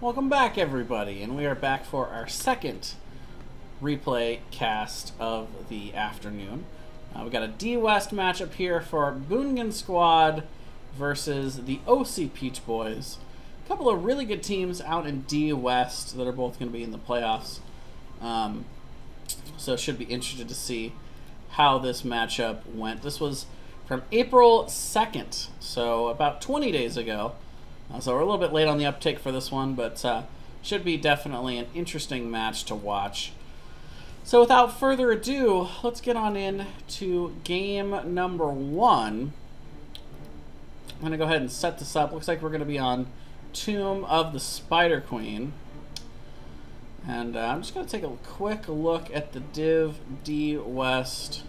Welcome back, everybody, and we are back for our second replay cast of the afternoon. We got a D West matchup here for Boogan Squad versus the OC Peach Boys. A couple of really good teams out in D West that are both going to be in the playoffs. So should be interested to see how this matchup went. This was from April 2nd, so about 20 days ago. So we're a little bit late on the uptake for this one, but should be definitely an interesting match to watch. So without further ado, let's get on in to game number one. I'm going to go ahead and set this up. Looks like we're going to be on Tomb of the Spider Queen. And I'm just going to take a quick look at the Div D West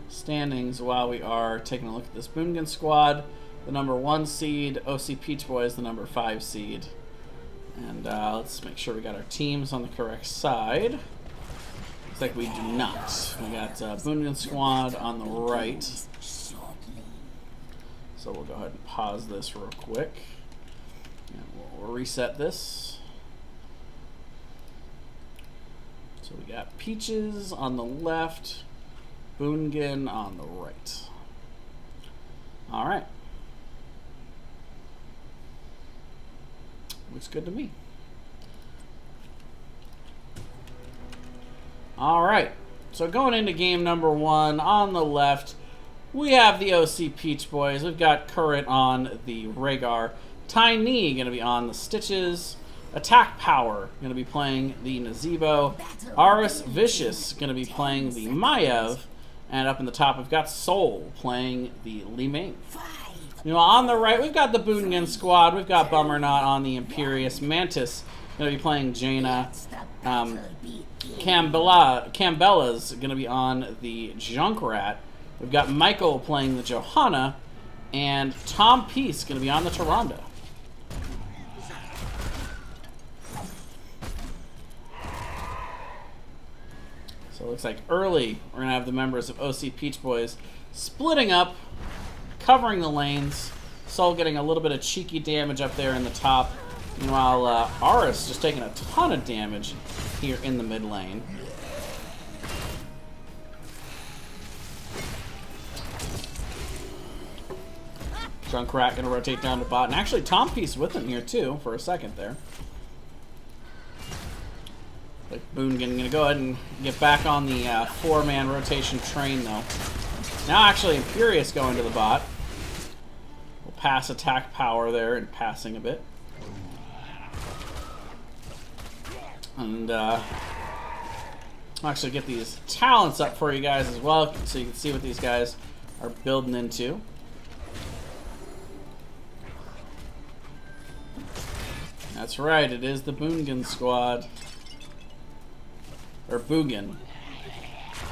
standings while we are taking a look at this Boogan Squad. The number 1 seed, OC Peach Boys, the number 5 seed. And let's make sure we got our teams on the correct side. Looks like we do not. We got Boogan Squad on the right. So we'll go ahead and pause this real quick. And we'll reset this. So we got Peaches on the left, Boogan on the right. All right. Looks good to me. Alright, so going into game number one, on the left, we have the OC Peach Boys. We've got Current on the Rhaegar. Tiny going to be on the Stitches. Attack Power going to be playing the Nazebo. Aris Vicious going to be playing the Maiev. And up in the top, we've got Soul playing the Li Ming. You know, on the right, we've got the Boogan Squad. We've got Bummernot on the Imperious. Mantis going to be playing Jaina. Cambella's going to be on the Junkrat. We've got Michael playing the Johanna. And Tom Peace going to be on the Tyrande. So it looks like early, we're going to have the members of OC Peach Boys splitting up, covering the lanes. Soul getting a little bit of cheeky damage up there in the top. Meanwhile, Aris just taking a ton of damage here in the mid lane. Junkrat going to rotate down to bot. And actually, Tom Peace with him here, too, for a second there. Like Boogan going to go ahead and get back on the 4-man rotation train, though. Now, actually, Imperious going to the bot. We'll pass Attack Power there and passing a bit. And I'll actually get these talents up for you guys as well, so you can see what these guys are building into. That's right, it is the Boogan Squad. Or Boogan.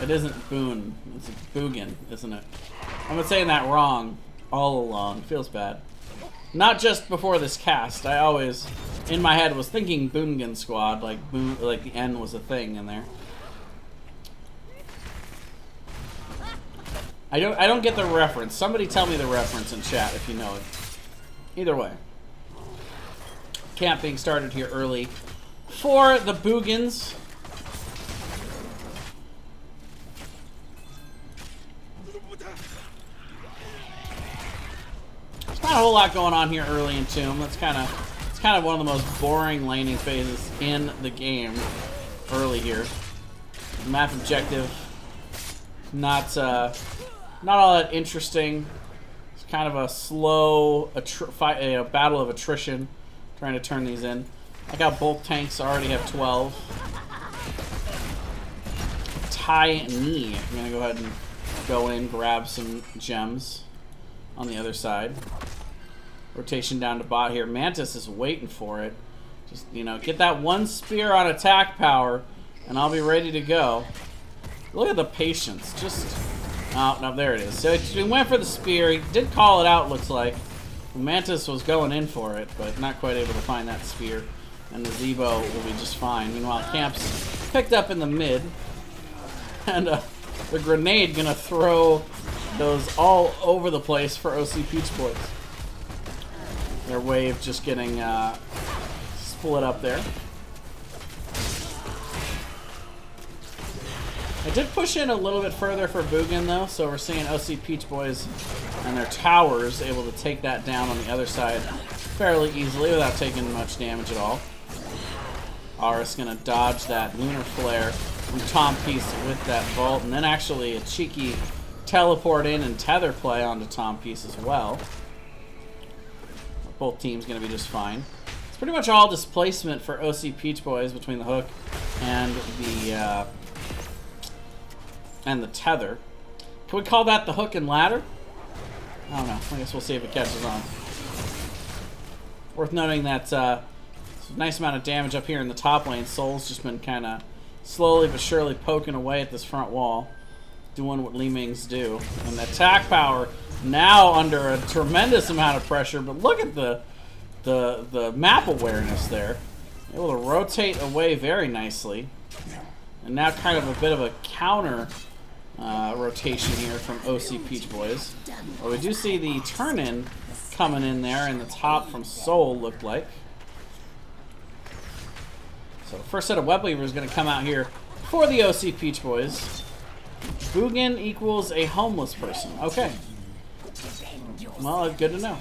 It isn't Boon, it's Boogan, isn't it? I've been saying that wrong all along. It feels bad. Not just before this cast. I always, in my head, was thinking Boogan Squad, like like the N was a thing in there. I don't get the reference. Somebody tell me the reference in chat if you know it. Either way. Camp being started here early for the Boogans. Not a whole lot going on here early in Tomb. It's kind of one of the most boring laning phases in the game early here. Map objective, not all that interesting. It's kind of a slow battle of attrition, trying to turn these in. I got both tanks already have 12. Tiny. I'm gonna go ahead and go in, grab some gems on the other side. Rotation down to bot here. Mantis is waiting for it. Just, you know, get that one spear on Attack Power, and I'll be ready to go. Look at the patience. Just, oh, no, there it is. So he went for the spear. He did call it out, looks like. Mantis was going in for it, but not quite able to find that spear. And the Zebo will be just fine. Meanwhile, Camp's picked up in the mid. And the grenade gonna throw those all over the place for OC Peach Boys. Their wave just getting split up there. I did push in a little bit further for Boogan, though, so we're seeing OC Peach Boys and their towers able to take that down on the other side fairly easily without taking much damage at all. Aris gonna dodge that Lunar Flare from Tom Piece with that Vault, and then actually a cheeky teleport in and tether play onto Tom Piece as well. Both teams gonna be just fine. It's pretty much all displacement for OC Peach Boys between the hook and the tether. Can we call that the hook and ladder? I don't know. I guess we'll see if it catches on. Worth noting that a nice amount of damage up here in the top lane. Soul's just been kind of slowly but surely poking away at this front wall, doing what Li Ming's do. And the attack power now under a tremendous amount of pressure, but look at the map awareness there. Able to rotate away very nicely. And now kind of a bit of a counter rotation here from OC Peach Boys. Well, we do see the turn-in coming in there in the top from Soul, looked like. So the first set of Web Weaver is going to come out here for the OC Peach Boys. Boogan equals a homeless person. Okay. Well, good to know.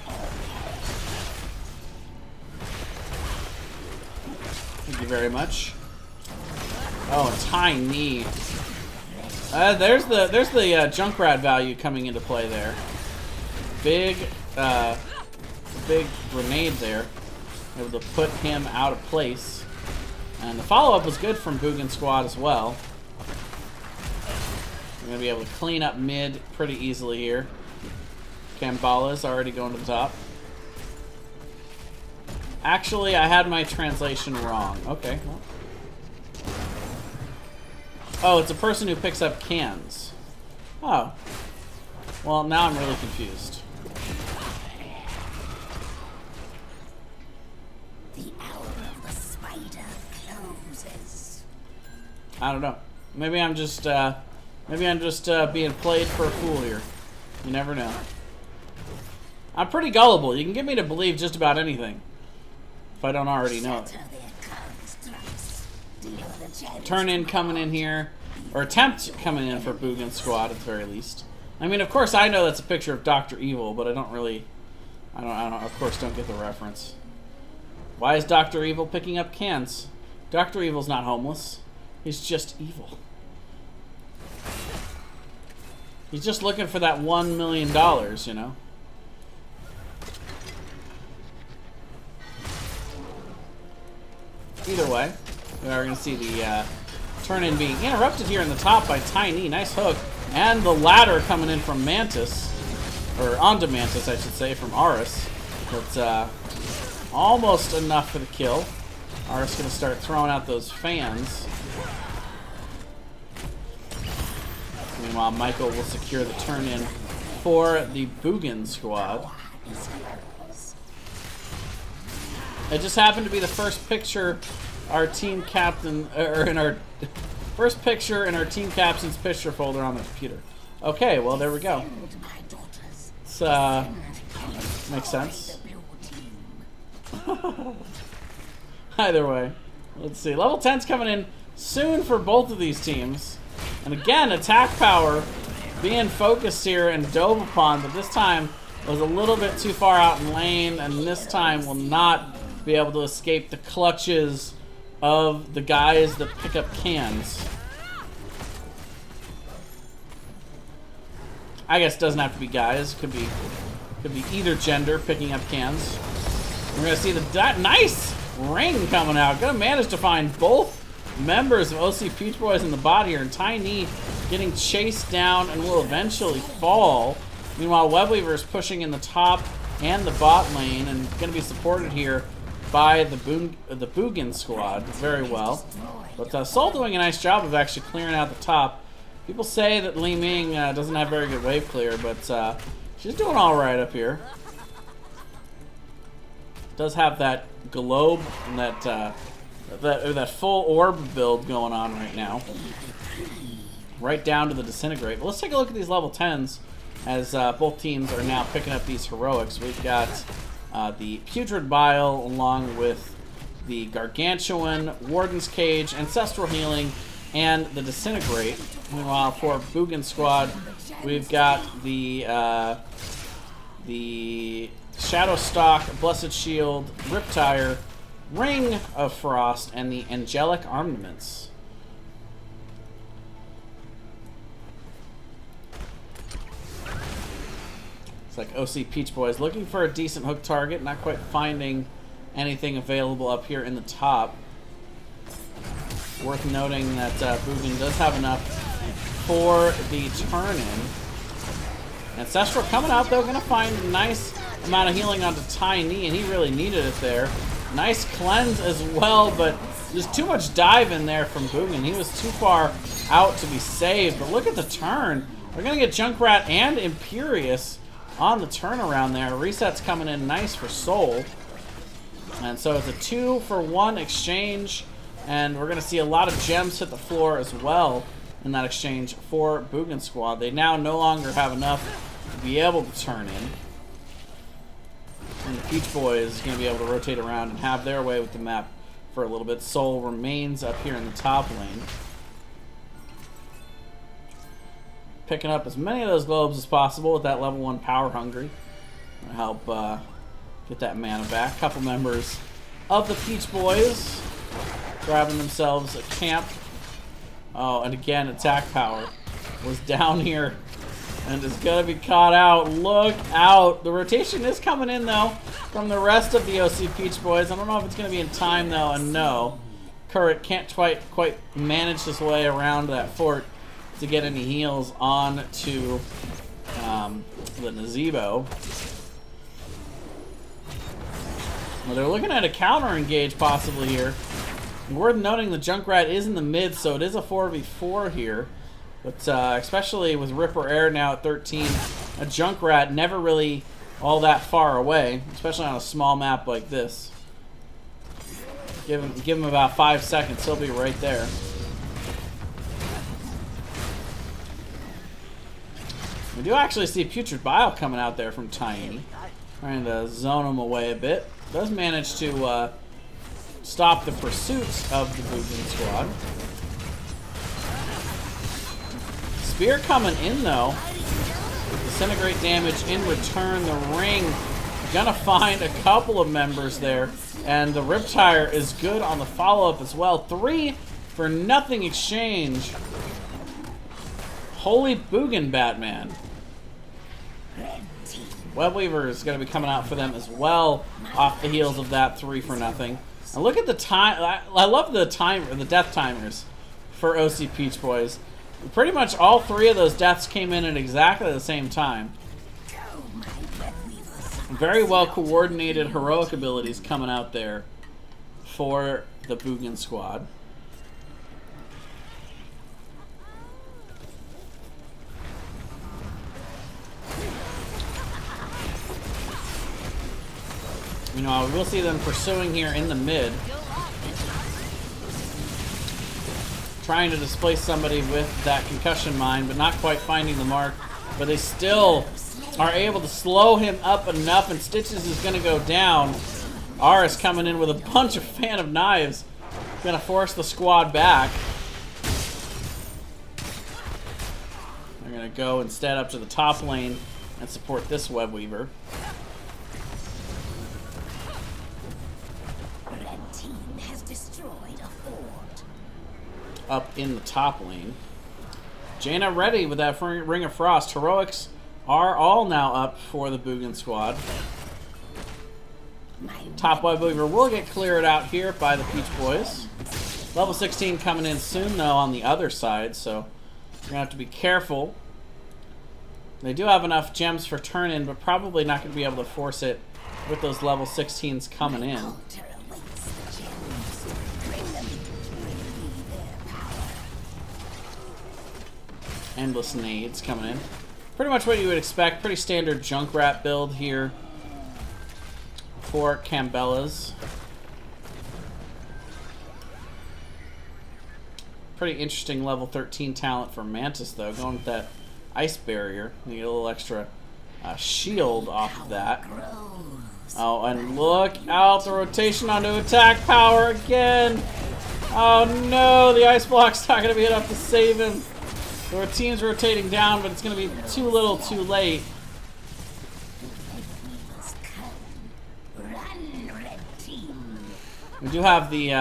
Thank you very much. Oh, tiny. There's the Junkrat value coming into play there. Big grenade there, able to put him out of place. And the follow-up was good from Boogan's squad as well. We're gonna be able to clean up mid pretty easily here. Kambala's already going to the top. Actually, I had my translation wrong. Okay. Well. Oh, it's a person who picks up cans. Oh. Well, now I'm really confused. The hour of the spider closes. I don't know. Maybe I'm just being played for a fool here. You never know. I'm pretty gullible. You can get me to believe just about anything if I don't already know it. Turn in coming in here, or attempt coming in for Boogan's squad at the very least. I mean, of course, I know that's a picture of Dr. Evil, but I don't, of course, don't get the reference. Why is Dr. Evil picking up cans? Dr. Evil's not homeless. He's just evil. He's just looking for that $1 million, you know? Either way, we are going to see the turn-in being interrupted here in the top by Tiny. Nice hook. And the ladder coming in from Mantis. Or onto Mantis, I should say, from Aris. But almost enough for the kill. Aris going to start throwing out those fans. Meanwhile, Michael will secure the turn-in for the Boogan squad. It just happened to be the first picture our team captain, or in our first picture in our team captain's picture folder on the computer. Okay, well there we go. It's, makes sense. Either way, let's see. Level 10's coming in soon for both of these teams. And again, attack power being focused here and dove upon, but this time was a little bit too far out in lane, and this time will not be able to escape the clutches of the guys that pick up cans. I guess it doesn't have to be guys. Could be either gender picking up cans. We're gonna see the nice ring coming out. Gonna manage to find both members of OC Peach Boys in the bot here, and Tiny getting chased down and will eventually fall. Meanwhile, Webweaver is pushing in the top and the bot lane and gonna be supported here by the Boogan squad very well. But Soul doing a nice job of actually clearing out the top. People say that Li Ming doesn't have very good wave clear, but she's doing all right up here. Does have that globe and that full orb build going on right now. Right down to the disintegrate. But let's take a look at these level 10s as both teams are now picking up these heroics. We've got the Putrid Bile along with the Gargantuan, Warden's Cage, Ancestral Healing, and the Disintegrate. Meanwhile, for Boogan Squad, we've got the Shadow Stalk, Blessed Shield, Riptire, Ring of Frost, and the Angelic Armaments. It's like OC Peach Boys looking for a decent hook target, not quite finding anything available up here in the top. Worth noting that Boogan does have enough for the turn-in. Ancestral coming out, though, going to find a nice amount of healing onto Tiny, and he really needed it there. Nice cleanse as well, but there's too much dive in there from Boogan. He was too far out to be saved, but look at the turn. We're going to get Junkrat and Imperious on the turnaround there. Reset's coming in nice for Soul. And so it's a 2-for-1 exchange, and we're going to see a lot of gems hit the floor as well in that exchange for Boogan Squad. They now no longer have enough to be able to turn in. And the Peach Boys is going to be able to rotate around and have their way with the map for a little bit. Soul remains up here in the top lane, picking up as many of those globes as possible with that level 1 Power Hungry. To help get that mana back. A couple members of the Peach Boys grabbing themselves a camp. Oh, and again, attack power was down here and is going to be caught out. Look out. The rotation is coming in, though, from the rest of the OC Peach Boys. I don't know if it's going to be in time, though, and no. Current can't quite manage his way around that fort to get any heals on to the Nazebo. Well, they're looking at a counter engage possibly here. Worth noting the Junkrat is in the mid, so it is a 4v4 here. But especially with Ripper Air now at 13, a Junkrat never really all that far away, especially on a small map like this. Give him about 5 seconds, he'll be right there. We do actually see Putrid Bile coming out there from Tiny, trying to zone him away a bit. Does manage to stop the pursuit of the Boogan Squad. Spear coming in, though. Disintegrate damage in return. The Ring gonna find a couple of members there. And the Riptire is good on the follow-up as well. 3-for-nothing exchange. Holy Boogan Batman. Webweaver is going to be coming out for them as well off the heels of that 3-for-nothing. And look at the time. I love the death timers for OC Peach Boys. Pretty much all 3 of those deaths came in at exactly the same time. Very well coordinated heroic abilities coming out there for the Boogan Squad. You know, we'll see them pursuing here in the mid. Trying to displace somebody with that concussion mine, but not quite finding the mark. But they still are able to slow him up enough, and Stitches is going to go down. Aris coming in with a bunch of Fan of Knives. Going to force the squad back. They're going to go instead up to the top lane and support this Webweaver. Up in the top lane. Jaina ready with that Ring of Frost. Heroics are all now up for the Boogan Squad. Top Webweaver will get cleared out here by the Peach Boys. Level 16 coming in soon, though, on the other side, so you're going to have to be careful. They do have enough gems for turn-in, but probably not going to be able to force it with those level 16s coming in. Endless nades coming in. Pretty much what you would expect. Pretty standard Junkrat build here for Cambella's. Pretty interesting level 13 talent for Mantis, though. Going with that Ice Barrier. You get a little extra shield off of that. Oh, and look out, the rotation onto attack power again. Oh no, the ice block's not going to be enough to save him. The team's rotating down, but it's going to be too little too late. We do have the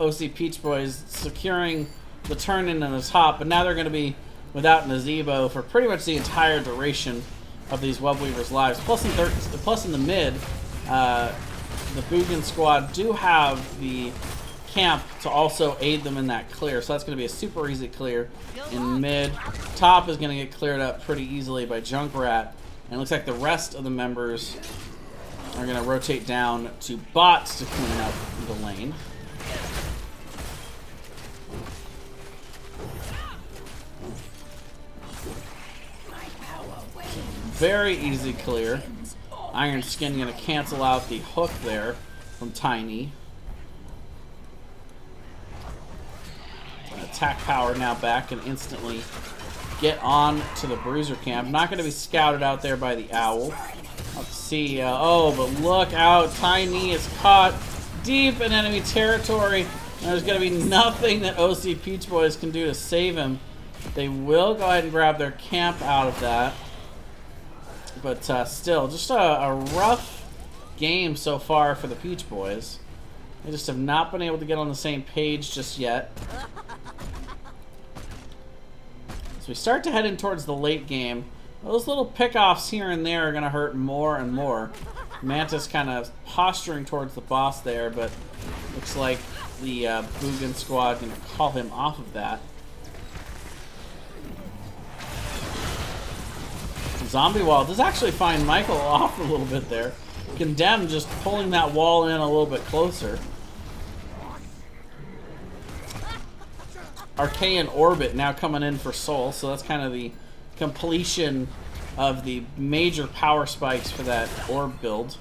OC Peach Boys securing the turn in the top, but now they're going to be without Nazebo for pretty much the entire duration of these Web Weavers' lives. Plus in the mid, the Boogan squad do have the camp to also aid them in that clear, so that's going to be a super easy clear in mid. Top is going to get cleared up pretty easily by Junkrat, and it looks like the rest of the members are going to rotate down to bots to clean up the lane. Very easy clear. Iron Skin going to cancel out the hook there from Tiny. Attack power now back and instantly get on to the Bruiser camp. Not going to be scouted out there by the Owl. Let's see. Oh, but look out. Tiny is caught deep in enemy territory. And there's going to be nothing that OC Peach Boys can do to save him. They will go ahead and grab their camp out of that. But still, just a rough game so far for the Peach Boys. They just have not been able to get on the same page just yet. As we start to head in towards the late game, those little pickoffs here and there are going to hurt more and more. Mantis kind of posturing towards the boss there, but looks like the Boogan squad going to call him off of that. Zombie wall does actually find Michael off a little bit there. Condemned just pulling that wall in a little bit closer. Archaean Orbit now coming in for Soul, so that's kind of the completion of the major power spikes for that orb build.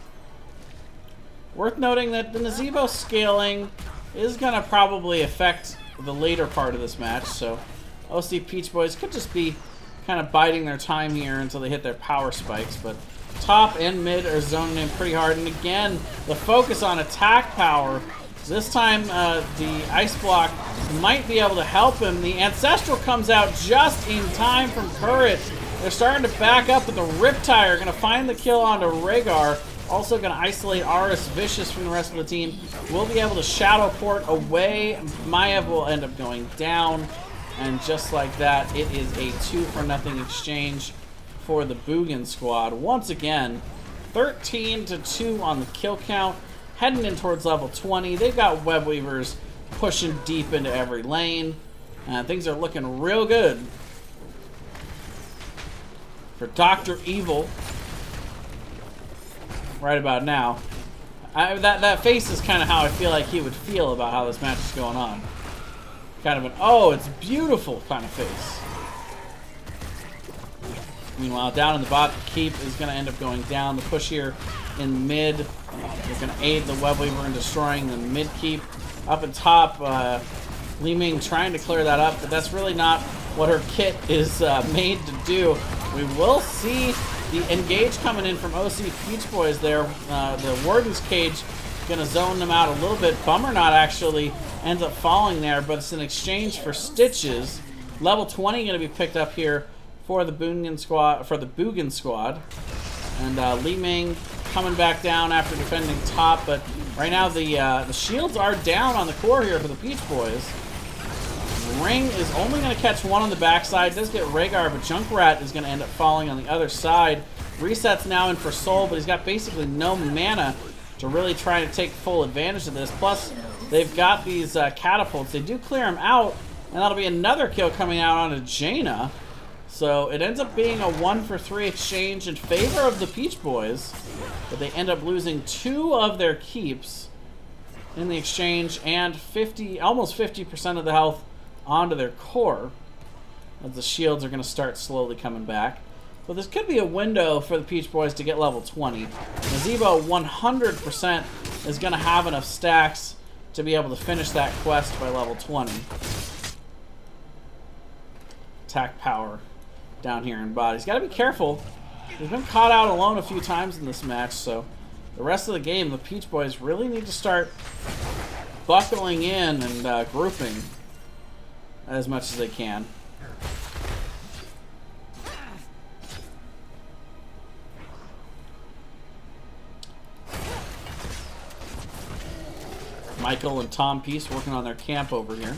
Worth noting that the Nazebo scaling is going to probably affect the later part of this match, so OC Peach Boys could just be kind of biding their time here until they hit their power spikes, but top and mid are zoning in pretty hard, and again, the focus on attack power. This time, the Ice Block might be able to help him. The Ancestral comes out just in time from Courage. They're starting to back up, but the Riptire going to find the kill onto Rhaegar. Also going to isolate Aris Vicious from the rest of the team. We'll be able to Shadow Port away. Maiev will end up going down. And just like that, it is a 2-for-0 exchange for the Boogan squad. Once again, 13-2 on the kill count. Heading in towards level 20. They've got Web Weavers pushing deep into every lane. Things are looking real good for Dr. Evil right about now. That face is kind of how I feel like he would feel about how this match is going on. Kind of an, oh, it's beautiful kind of face. Meanwhile, down in the bot, the keep is going to end up going down. The push here in mid, they're going to aid the Web Weaver in destroying the mid keep. Up at top, Li Ming trying to clear that up, but that's really not what her kit is made to do. We will see the engage coming in from OC Peach Boys there. The Warden's Cage going to zone them out a little bit. Bummer not actually ends up falling there, but it's an exchange for Stitches. Level 20 going to be picked up here for the Boogan squad. And Li Ming coming back down after defending top, but right now the shields are down on the core here for the Peach Boys. Ring is only going to catch one on the backside. Does get Rhaegar, but Junkrat is going to end up falling on the other side. Reset's now in for Soul, but he's got basically no mana to really try to take full advantage of this. Plus, they've got these catapults. They do clear him out, and that'll be another kill coming out onto Jaina. So it ends up being a 1-for-3 exchange in favor of the Peach Boys, but they end up losing 2 of their keeps in the exchange and almost 50% of the health onto their core, as the shields are going to start slowly coming back. But this could be a window for the Peach Boys to get level 20. Nazebo 100% is going to have enough stacks to be able to finish that quest by level 20. Attack power down here in bot. He's got to be careful. He's been caught out alone a few times in this match, so the rest of the game, the Peach Boys really need to start buckling in and grouping as much as they can. Michael and Tom Peace working on their camp over here.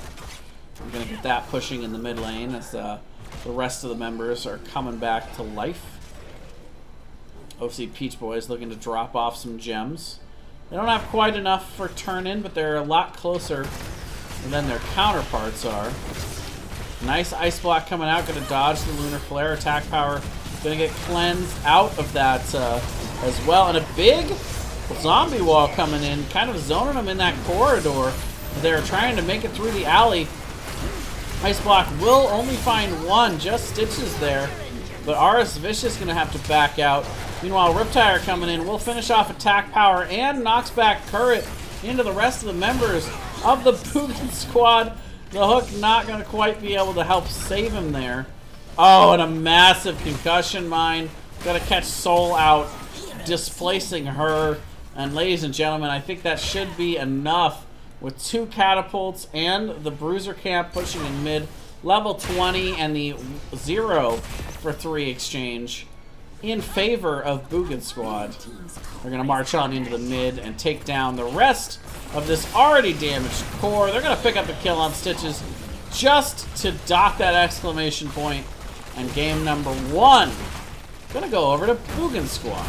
We're going to get that pushing in the mid lane as the rest of the members are coming back to life. OC Peach Boys looking to drop off some gems. They don't have quite enough for turn-in, but they're a lot closer than their counterparts are. Nice ice block coming out. Going to dodge the Lunar Flare. Attack power going to get cleansed out of that as well. And a big zombie wall coming in, kind of zoning them in that corridor. They're trying to make it through the alley. Ice block will only find one, just Stitches there. But Aris Vicious going to have to back out. Meanwhile, Riptire coming in will finish off attack power and knocks back Current into the rest of the members of the Boogan squad. The hook not going to quite be able to help save him there. Oh, and a massive concussion mine. Got to catch Soul out, displacing her. And ladies and gentlemen, I think that should be enough with 2 catapults and the Bruiser camp pushing in mid. Level 20 and the 0 for 3 exchange in favor of Boogan squad. They're going to march on into the mid and take down the rest of this already damaged core. They're going to pick up a kill on Stitches just to dock that exclamation point. And game number 1 going to go over to Boogan squad.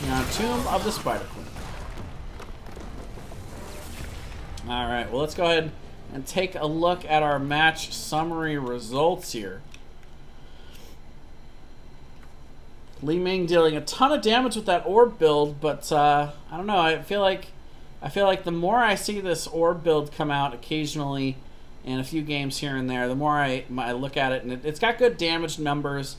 Now, Tomb of the Spider Queen. Alright, well, let's go ahead and take a look at our match summary results here. Li Ming dealing a ton of damage with that orb build, but I don't know. I feel like the more I see this orb build come out occasionally in a few games here and there, the more I look at it, and it's got good damage numbers,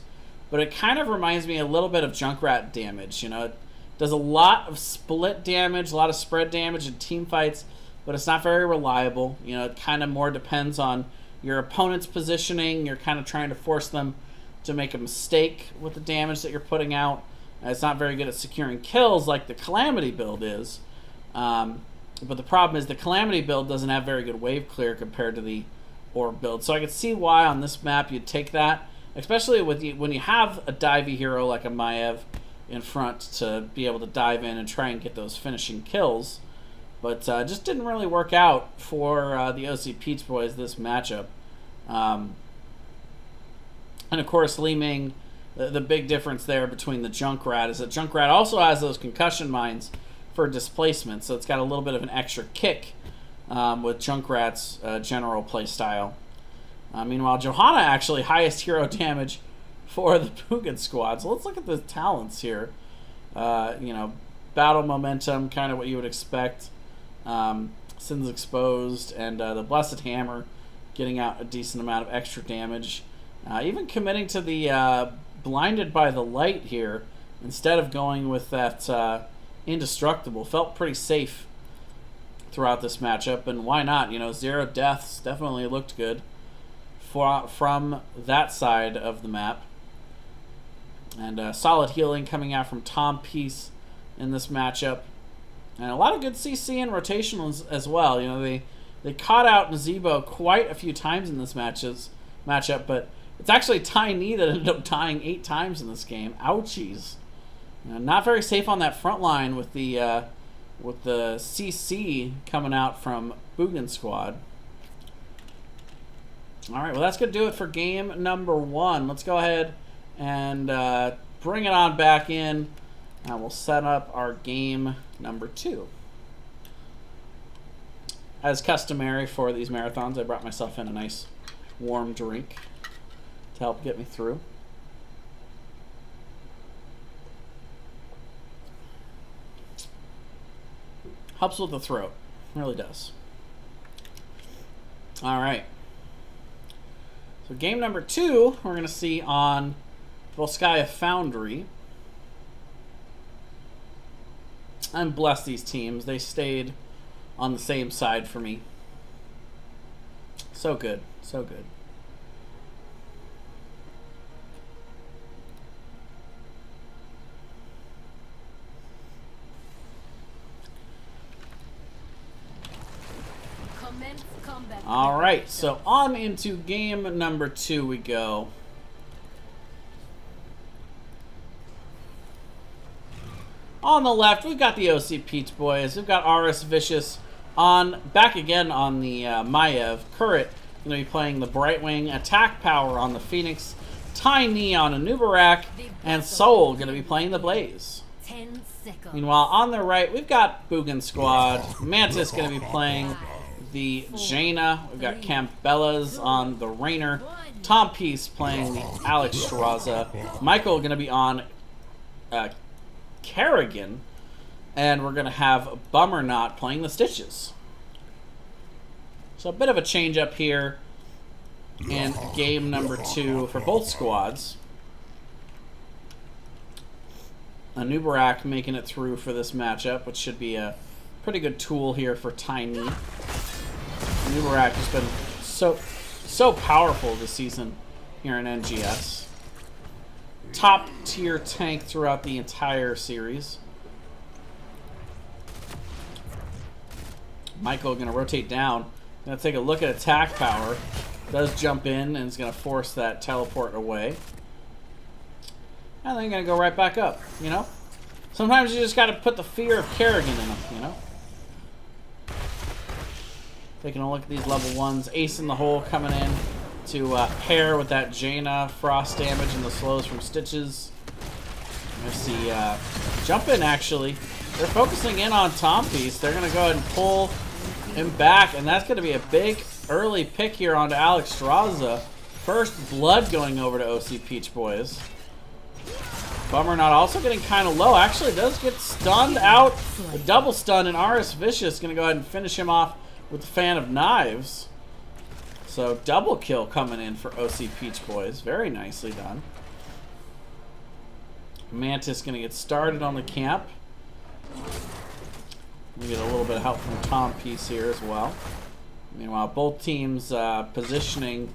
but it kind of reminds me a little bit of Junkrat damage. You know, it does a lot of split damage, a lot of spread damage in team fights, but it's not very reliable. You know, it kind of more depends on your opponent's positioning. You're kind of trying to force them to make a mistake with the damage that you're putting out. It's not very good at securing kills like the Calamity build is. But the problem is the Calamity build doesn't have very good wave clear compared to the Orb build. So I could see why on this map you'd take that, especially with when you have a divey hero like a Maev in front to be able to dive in and try and get those finishing kills. But just didn't really work out for the OC Peach Boys this matchup. And of course, Li Ming, the big difference there between the Junkrat is that Junkrat also has those concussion mines for displacement, so it's got a little bit of an extra kick with Junkrat's general play style. Meanwhile, Johanna actually highest hero damage for the Boogan squad. So let's look at the talents here. You know, battle momentum, kind of what you would expect. Sins Exposed and the Blessed Hammer getting out a decent amount of extra damage. Even committing to the Blinded by the Light here instead of going with that Indestructible. Felt pretty safe throughout this matchup, and why not? You know, 0 deaths definitely looked good from that side of the map. And solid healing coming out from Tom Peace in this matchup. And a lot of good CC and rotationals as well. You know, they caught out Nazebo quite a few times in this matchup, but it's actually Tiny that ended up dying 8 times in this game. Ouchies. You know, not very safe on that front line with the CC coming out from Boogan squad. All right, well, that's going to do it for game number 1. Let's go ahead and bring it on back in. And we'll set up our game number 2. As customary for these marathons, I brought myself in a nice warm drink to help get me through. Helps with the throat. It really does. All right. So game number 2, we're going to see on Volskaya Foundry. I'm blessed these teams. They stayed on the same side for me. So good. So good. All right, so on into game number 2 we go. On the left, we've got the OC Peach Boys. We've got RS Vicious on back again on the Maiev. Currit going to be playing the Brightwing. Attack Power on the Phoenix. Tiny on a Nubarak. And Soul going to be playing the Blaze. 10 seconds. Meanwhile, on the right, we've got Boogan Squad. Mantis going to be playing the Jaina. We've got Campbellas on the Rainer. Tom Peace playing the Alex Straza. Michael going to be on Kerrigan, and we're going to have Bummernot playing the Stitches. So a bit of a change up here in game number 2 for both squads. Nubarak making it through for this matchup, which should be a pretty good tool here for Tiny. Nubarak has been so powerful this season here in NGS. Top tier tank throughout the entire series. Michael going to rotate down. Going to take a look at attack power. Does jump in and is going to force that teleport away. And then going to go right back up, you know? Sometimes you just got to put the fear of Kerrigan in them, you know? Taking a look at these level 1s. Ace in the hole coming in to pair with that Jaina frost damage and the slows from Stitches. You see jump in actually. They're focusing in on Tom Piece. They're going to go ahead and pull him back, and that's going to be a big early pick here onto Alex Straza. First blood going over to OC Peach Boys. Bummernot also getting kind of low. Actually does get stunned out. A double stun, and RS Vicious going to go ahead and finish him off with the Fan of Knives. So double kill coming in for OC Peach Boys. Very nicely done. Mantis going to get started on the camp. We get a little bit of help from Tom Peace here as well. Meanwhile, both teams positioning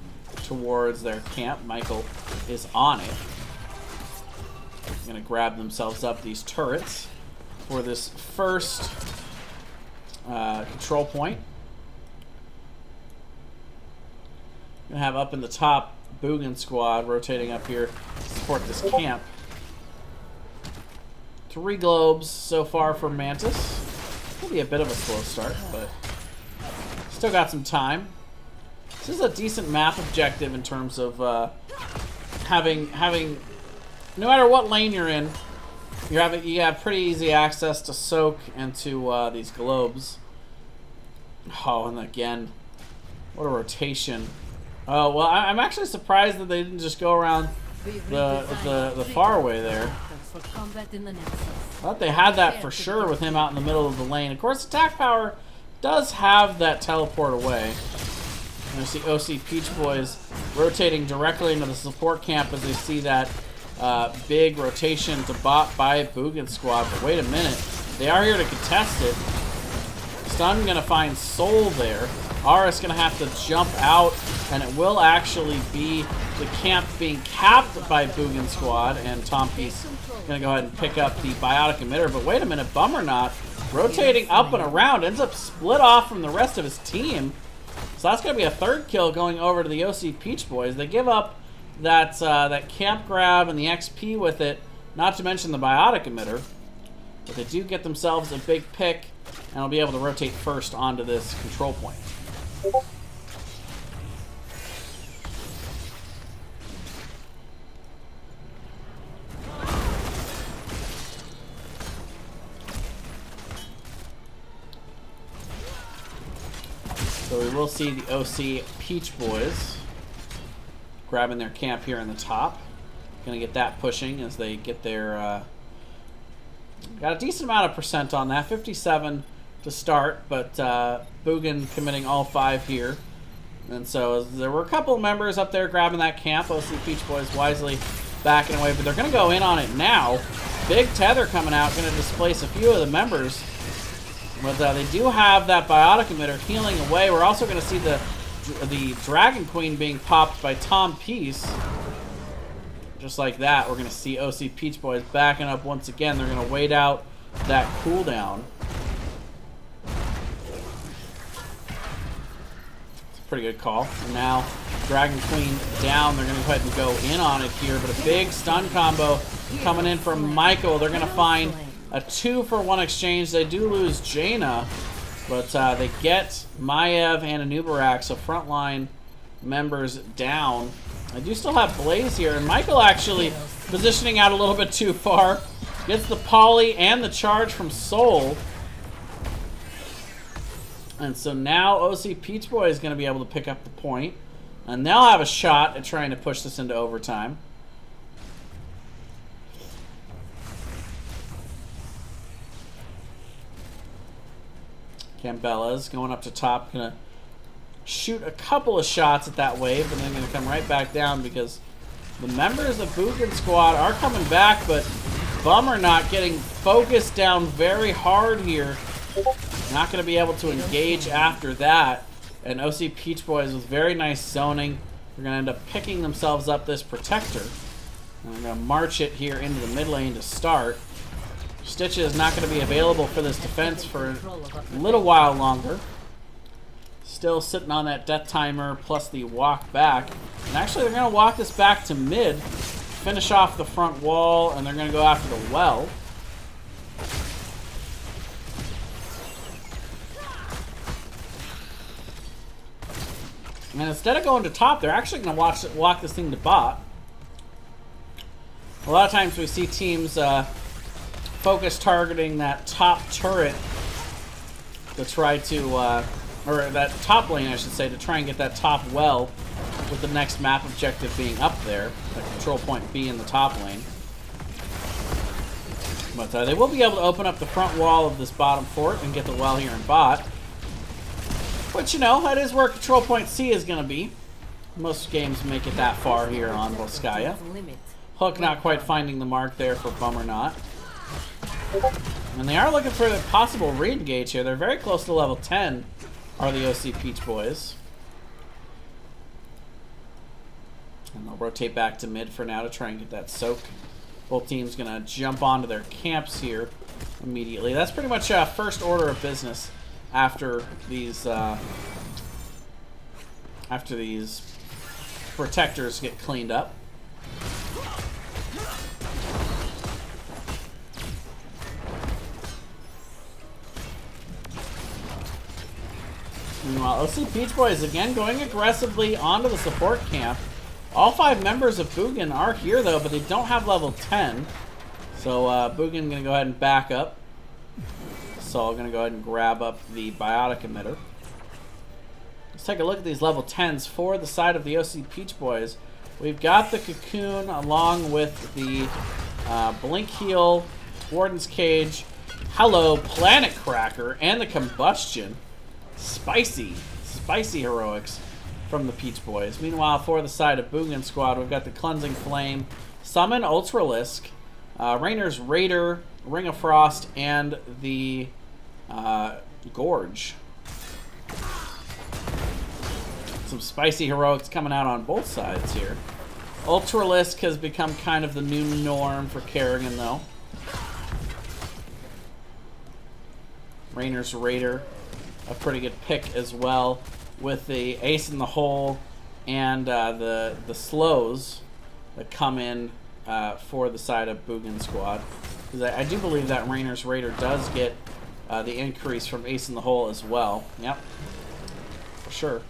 towards their camp. Michael is on it. Going to grab themselves up these turrets for this first control point. Going to have up in the top Boogan Squad rotating up here to support this camp. 3 globes so far for Mantis. Could be a bit of a slow start, but still got some time. This is a decent map objective in terms of having no matter what lane you're in, you have pretty easy access to soak into these globes. Oh, and again, what a rotation! Oh well, I'm actually surprised that they didn't just go around the faraway there. Thought they had that for sure with him out in the middle of the lane. Of course, attack power does have that teleport away. You see OC Peach Boys rotating directly into the support camp as they see that big rotation to bot by Boogan Squad. But wait a minute, they are here to contest it. Stun gonna find Soul there. RS gonna have to jump out, and it will actually be the camp being capped by Boogan Squad, and Tom Peace gonna go ahead and pick up the biotic emitter. But wait a minute, Bummernot rotating up and around ends up split off from the rest of his team. So that's gonna be a 3rd kill going over to the OC Peach Boys. They give up that camp grab and the XP with it, not to mention the biotic emitter. But they do get themselves a big pick, and will be able to rotate first onto this control point. So we will see the OC Peach Boys grabbing their camp here in the top. Gonna get that pushing as they get their got a decent amount of percent on that, 57 to start, but Boogan committing all 5 here. And so there were a couple of members up there grabbing that camp. OC Peach Boys wisely backing away, but they're gonna go in on it now. Big tether coming out, gonna displace a few of the members. But they do have that biotic emitter healing away. We're also gonna see the Dragon Queen being popped by Tom Peace. Just like that, we're going to see OC Peach Boys backing up once again. They're going to wait out that cooldown. pretty good call. And now Dragon Queen down. They're going to go ahead and go in on it here. But a big stun combo coming in from Michael. They're going to find a 2-for-1 exchange. They do lose Jaina, but they get Maev and Anubarak, so frontline members down. I do still have Blaze here, and Michael actually positioning out a little bit too far. Gets the poly and the charge from Soul. And so now OC Peach Boy is going to be able to pick up the point, and they'll have a shot at trying to push this into overtime. Cambella's going up to top, going to shoot a couple of shots at that wave, and then going to come right back down because the members of Boogan Squad are coming back, but Bummer not getting focused down very hard here. Not going to be able to engage after that. And OC Peach Boys with very nice zoning. They're going to end up picking themselves up this Protector. And they're going to march it here into the mid lane to start. Stitch is not going to be available for this defense for a little while longer. Still sitting on that death timer plus the walk back. And actually they're going to walk this back to mid, finish off the front wall, and they're going to go after the well. And instead of going to top, they're actually going to walk this thing to bot. A lot of times we see teams focus targeting that top turret to try to, or that top lane, I should say, to try and get that top well, with the next map objective being up there, the control point B in the top lane. But they will be able to open up the front wall of this bottom fort and get the well here in bot. But, you know, that is where control point C is going to be. Most games make it that far here on Volskaya. Hook not quite finding the mark there for Bummer Not. And they are looking for a possible re-engage here. They're very close to level 10, are the OC Peach Boys. And they'll rotate back to mid for now to try and get that soak. Both teams going to jump onto their camps here immediately. That's pretty much first order of business after these protectors get cleaned up. Meanwhile, OC Peach Boys again going aggressively onto the support camp. All 5 members of Boogan are here though, but they don't have level 10. So Boogan gonna go ahead and back up. Saul gonna go ahead and grab up the biotic emitter. Let's take a look at these level 10s for the side of the OC Peach Boys. We've got the Cocoon along with the Blink Heal, Warden's Cage, Hello, Planet Cracker, and the Combustion. Spicy heroics from the Peach Boys. Meanwhile, for the side of Boogan Squad, we've got the Cleansing Flame, Summon Ultralisk, Rainer's Raider, Ring of Frost, and the Gorge. Some spicy heroics coming out on both sides here. Ultralisk has become kind of the new norm for Kerrigan, though. Rainer's Raider, a pretty good pick as well, with the Ace in the Hole and the slows that come in for the side of Boogan Squad. Because I do believe that Rainer's Raider does get the increase from Ace in the Hole as well. Yep, for sure.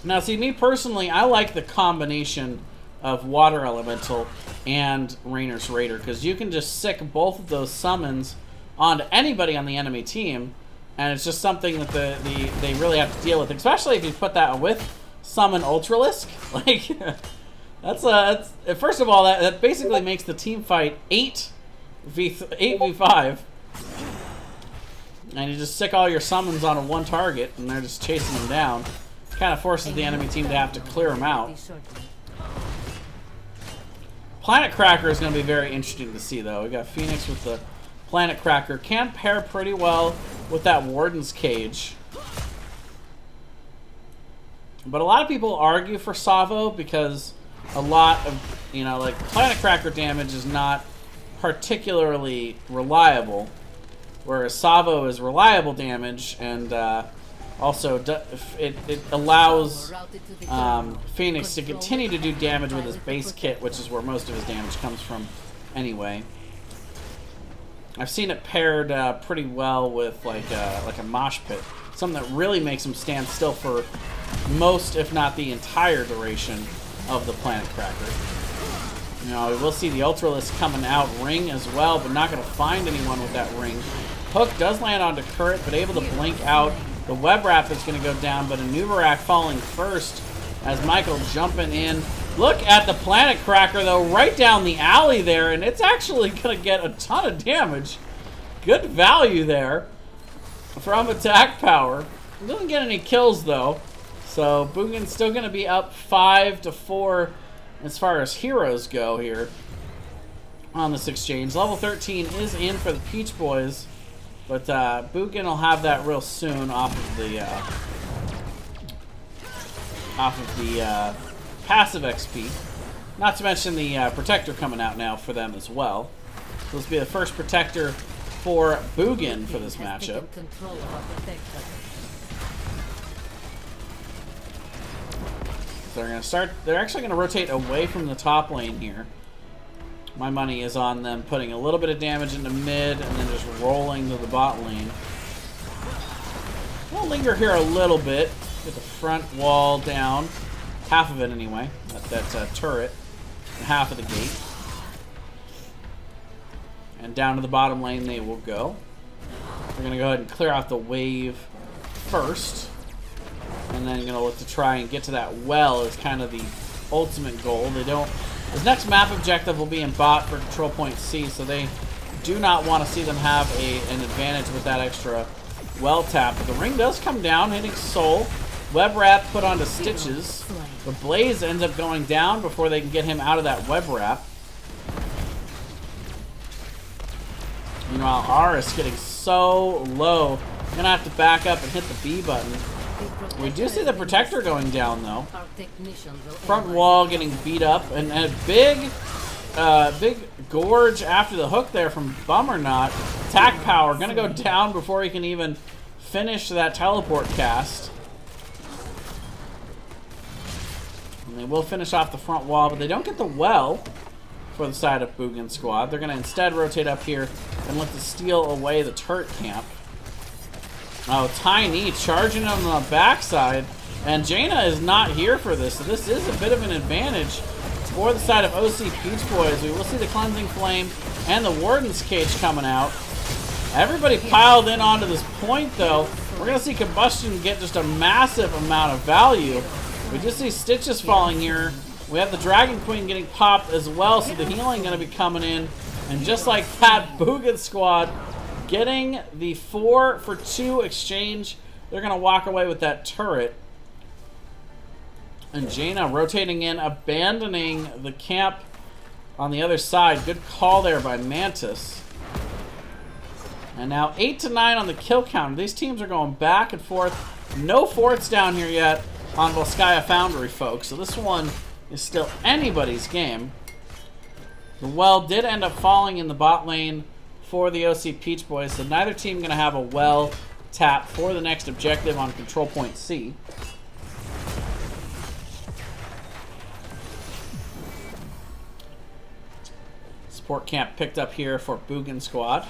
Now, see, me personally, I like the combination of Water Elemental and Rainer's Raider, because you can just sick both of those summons onto anybody on the enemy team, and it's just something that they really have to deal with, especially if you put that with Summon Ultralisk. Like, that's first of all, that basically makes the team fight 8v5, and you just sick all your summons on a one target, and they're just chasing them down. Kind of forces the enemy team to have to clear them out. Planet Cracker is going to be very interesting to see, though. We got Phoenix with the Planet Cracker. Can pair pretty well with that Warden's Cage. But a lot of people argue for Savo because a lot of, you know, like, Planet Cracker damage is not particularly reliable. whereas Savo is reliable damage, and also it allows Phoenix to continue to do damage with his base kit, which is where most of his damage comes from anyway. I've seen it paired pretty well with like a mosh pit, something that really makes him stand still for most, if not the entire duration of the Planet Cracker. You know, we'll see the Ultralisk coming out, ring as well, but not going to find anyone with that ring. Hook does land onto Current, but able to blink out. The Web Wrap is going to go down, but Anubarak falling first as Michael jumping in. Look at the Planet Cracker, though, right down the alley there, and it's actually going to get a ton of damage. Good value there from attack power. Doesn't get any kills, though. So Boogan's still going to be up 5-4 as far as heroes go here on this exchange. Level 13 is in for the Peach Boys, but Boogan will have that real soon off of the passive XP. Not to mention the Protector coming out now for them as well. So this will be the first Protector for Boogan for this matchup. They're going to start. They're actually going to rotate away from the top lane here. My money is on them putting a little bit of damage into mid and then just rolling to the bot lane. We'll linger here a little bit. Get the front wall down. Half of it anyway. That's turret. And half of the gate. And down to the bottom lane they will go. We're going to go ahead and clear out the wave first. And then going to look to try and get to that well is kind of the ultimate goal. They don't. This next map objective will be in bot for control point C, so they do not want to see them have an advantage with that extra well tap. But the ring does come down, hitting Soul. Web Wrap put onto Stitches. But Blaze ends up going down before they can get him out of that Web Wrap. Meanwhile, Aris getting so low. Gonna have to back up and hit the B button. We do see the Protector going down, though. Front wall getting beat up, and a big gorge after the hook there from Bummernot. Attack power gonna go down before he can even finish that teleport cast. And they will finish off the front wall, but they don't get the well for the side of Boogan squad. They're gonna instead rotate up here and look to steal away the turret camp. Oh, Tiny charging on the backside. And Jaina is not here for this, so this is a bit of an advantage for the side of OC Peach Boys. We will see the Cleansing Flame and the Warden's Cage coming out. Everybody piled in onto this point, though. We're going to see Combustion get just a massive amount of value. We just see Stitches falling here. We have the Dragon Queen getting popped as well, so the healing going to be coming in. And just like that, Boogan squad getting the 4-for-2 exchange. They're going to walk away with that turret. And Jaina rotating in, abandoning the camp on the other side. Good call there by Mantis. And now 8-9 on the kill counter. These teams are going back and forth. No forts down here yet on Volskaya Foundry, folks. So this one is still anybody's game. The well did end up falling in the bot lane for the OC Peach Boys, so neither team going to have a well tap for the next objective on control point C. Support camp picked up here for Boogan squad.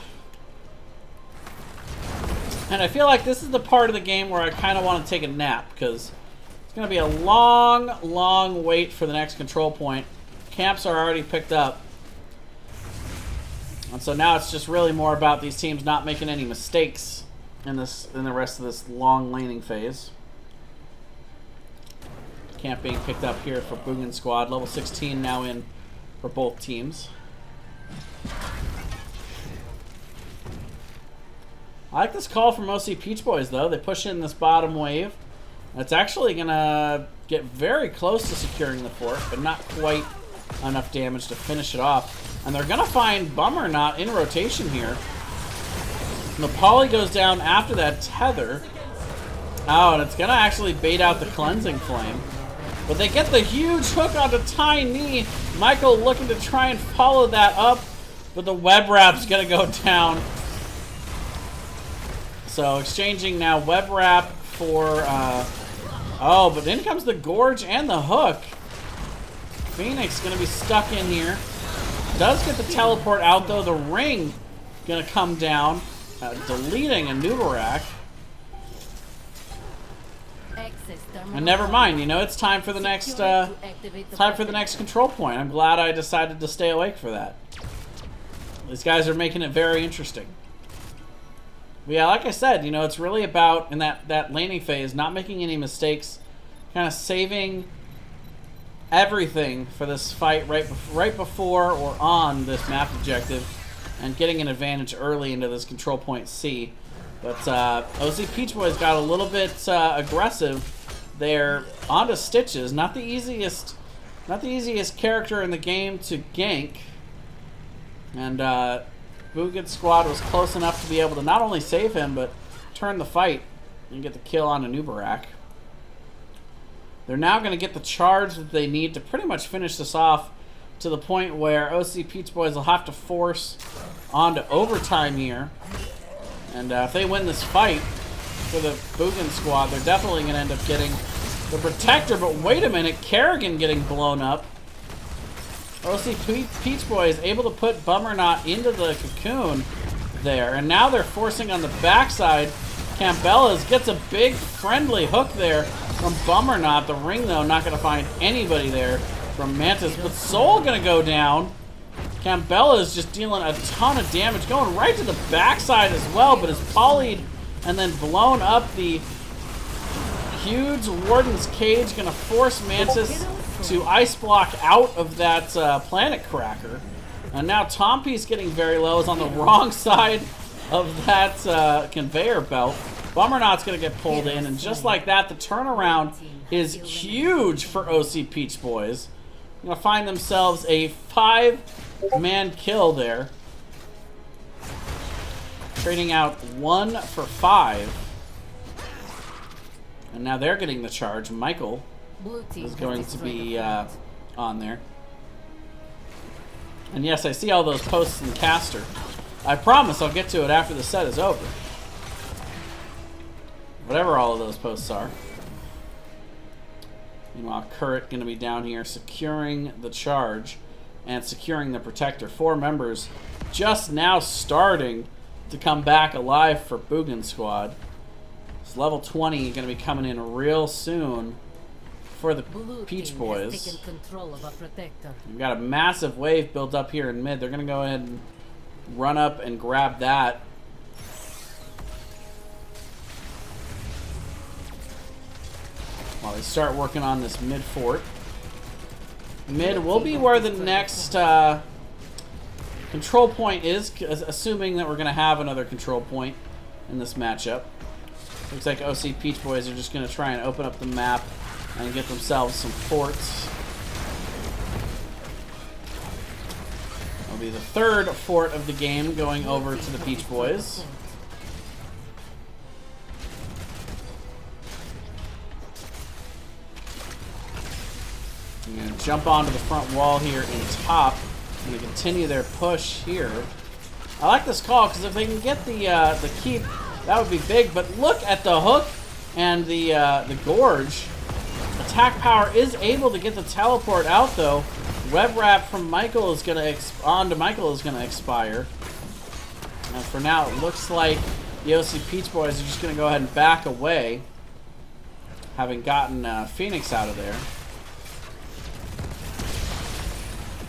And I feel like this is the part of the game where I kind of want to take a nap, because it's going to be a long, long wait for the next control point. Camps are already picked up. And so now it's just really more about these teams not making any mistakes in the rest of this long laning phase. Camp being picked up here for Boogan squad. Level 16 now in for both teams. I like this call from OC Peach Boys, though. They push in this bottom wave. It's actually going to get very close to securing the fort, but not quite enough damage to finish it off. And they're going to find Bummernot in rotation here. And the poly goes down after that tether. Oh, and it's going to actually bait out the Cleansing Flame. But they get the huge hook onto Tiny. Michael looking to try and follow that up. But the Web Wrap's going to go down. So exchanging now web wrap for, oh, but then comes the Gorge and the Hook. Phoenix gonna be stuck in here. Does get the teleport out though. The ring gonna come down, deleting a Nubarak. And never mind, you know, it's time for the next control point. I'm glad I decided to stay awake for that. These guys are making it very interesting. But yeah, like I said, you know, it's really about, in that laning phase, not making any mistakes, kind of saving everything for this fight right before or on this map objective, and getting an advantage early into this control point C. But OC Peach Boys got a little bit aggressive there onto Stitches. Not the easiest character in the game to gank. And Boogan's squad was close enough to be able to not only save him, but turn the fight and get the kill on a Nubarak. They're now going to get the charge that they need to pretty much finish this off, to the point where OC Peach Boys will have to force onto overtime here. And if they win this fight for the Boogan squad, they're definitely going to end up getting the Protector. But wait a minute, Kerrigan getting blown up. OC Peach Boys able to put Bummernot into the cocoon there. And now they're forcing on the backside. Campbellas gets a big friendly hook there from Bummernot. The ring, though, not going to find anybody there from Mantis. But Soul going to go down. Campbella is just dealing a ton of damage, going right to the backside as well, but is polyed and then blown up. The huge Warden's Cage going to force Mantis to ice block out of that Planet Cracker. And now Tompi's getting very low, is on the wrong side of that conveyor belt. Bummernot's going to get pulled in, and just like that, the turnaround is huge for OC Peach Boys. Going to find themselves a 5-man kill there. Trading out 1 for 5. And now they're getting the charge. Michael is going to be on there. And yes, I see all those posts in Caster. I promise I'll get to it after the set is over. Whatever all of those posts are. Meanwhile, Kurrit going to be down here securing the charge and securing the Protector. 4 members just now starting to come back alive for Boogan squad. It's level 20 going to be coming in real soon for the Peach Boys. We've got a massive wave built up here in mid. They're going to go ahead and run up and grab that. While they start working on this mid fort. Mid will be where the next control point is, assuming that we're going to have another control point in this matchup. Looks like OC Peach Boys are just going to try and open up the map and get themselves some forts. It'll be the 3rd fort of the game going over to the Peach Boys. I'm going to jump onto the front wall here in top. I'm going to continue their push here. I like this call because if they can get the keep, that would be big. But look at the hook and the gorge. Attack power is able to get the teleport out though. Web wrap from Michael is going to onto Michael is going to expire. And for now, it looks like the OC Peach Boys are just going to go ahead and back away, having gotten Phoenix out of there.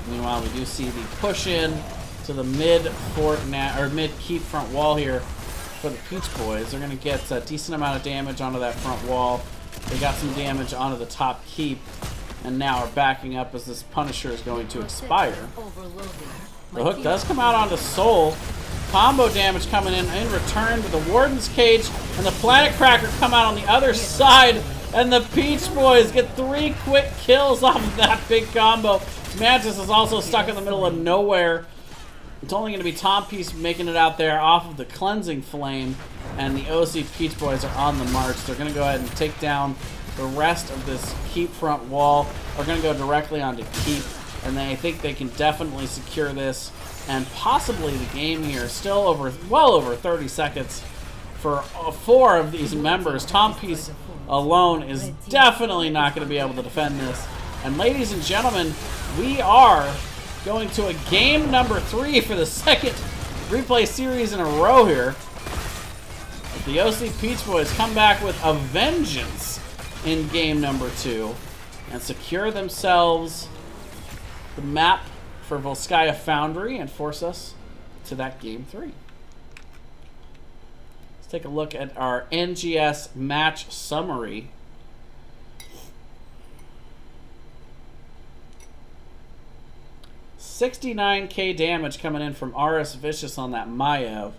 Meanwhile, we do see the push in to the mid fort or mid keep front wall here for the Peach Boys. They're going to get a decent amount of damage onto that front wall. They got some damage onto the top keep, and now are backing up as this Punisher is going to expire. The hook does come out onto Soul. Combo damage coming in return, but the Warden's Cage and the Planet Cracker come out on the other side, and the Peach Boys get 3 quick kills off of that big combo. Mantis is also stuck in the middle of nowhere. It's only going to be Tom Piece making it out there off of the Cleansing Flame, and the OC Peach Boys are on the march. They're going to go ahead and take down the rest of this keep front wall. They're going to go directly onto keep, and I think they can definitely secure this, and possibly the game here. Still well over 30 seconds for 4 of these members. Tom Peace alone is definitely not going to be able to defend this. And ladies and gentlemen, we are going to a game number 3 for the second replay series in a row here. The OC Peach Boys come back with a vengeance in game number 2 and secure themselves the map for Volskaya Foundry and force us to that game 3. Let's take a look at our NGS match summary. $69K damage coming in from RS Vicious on that Maiev.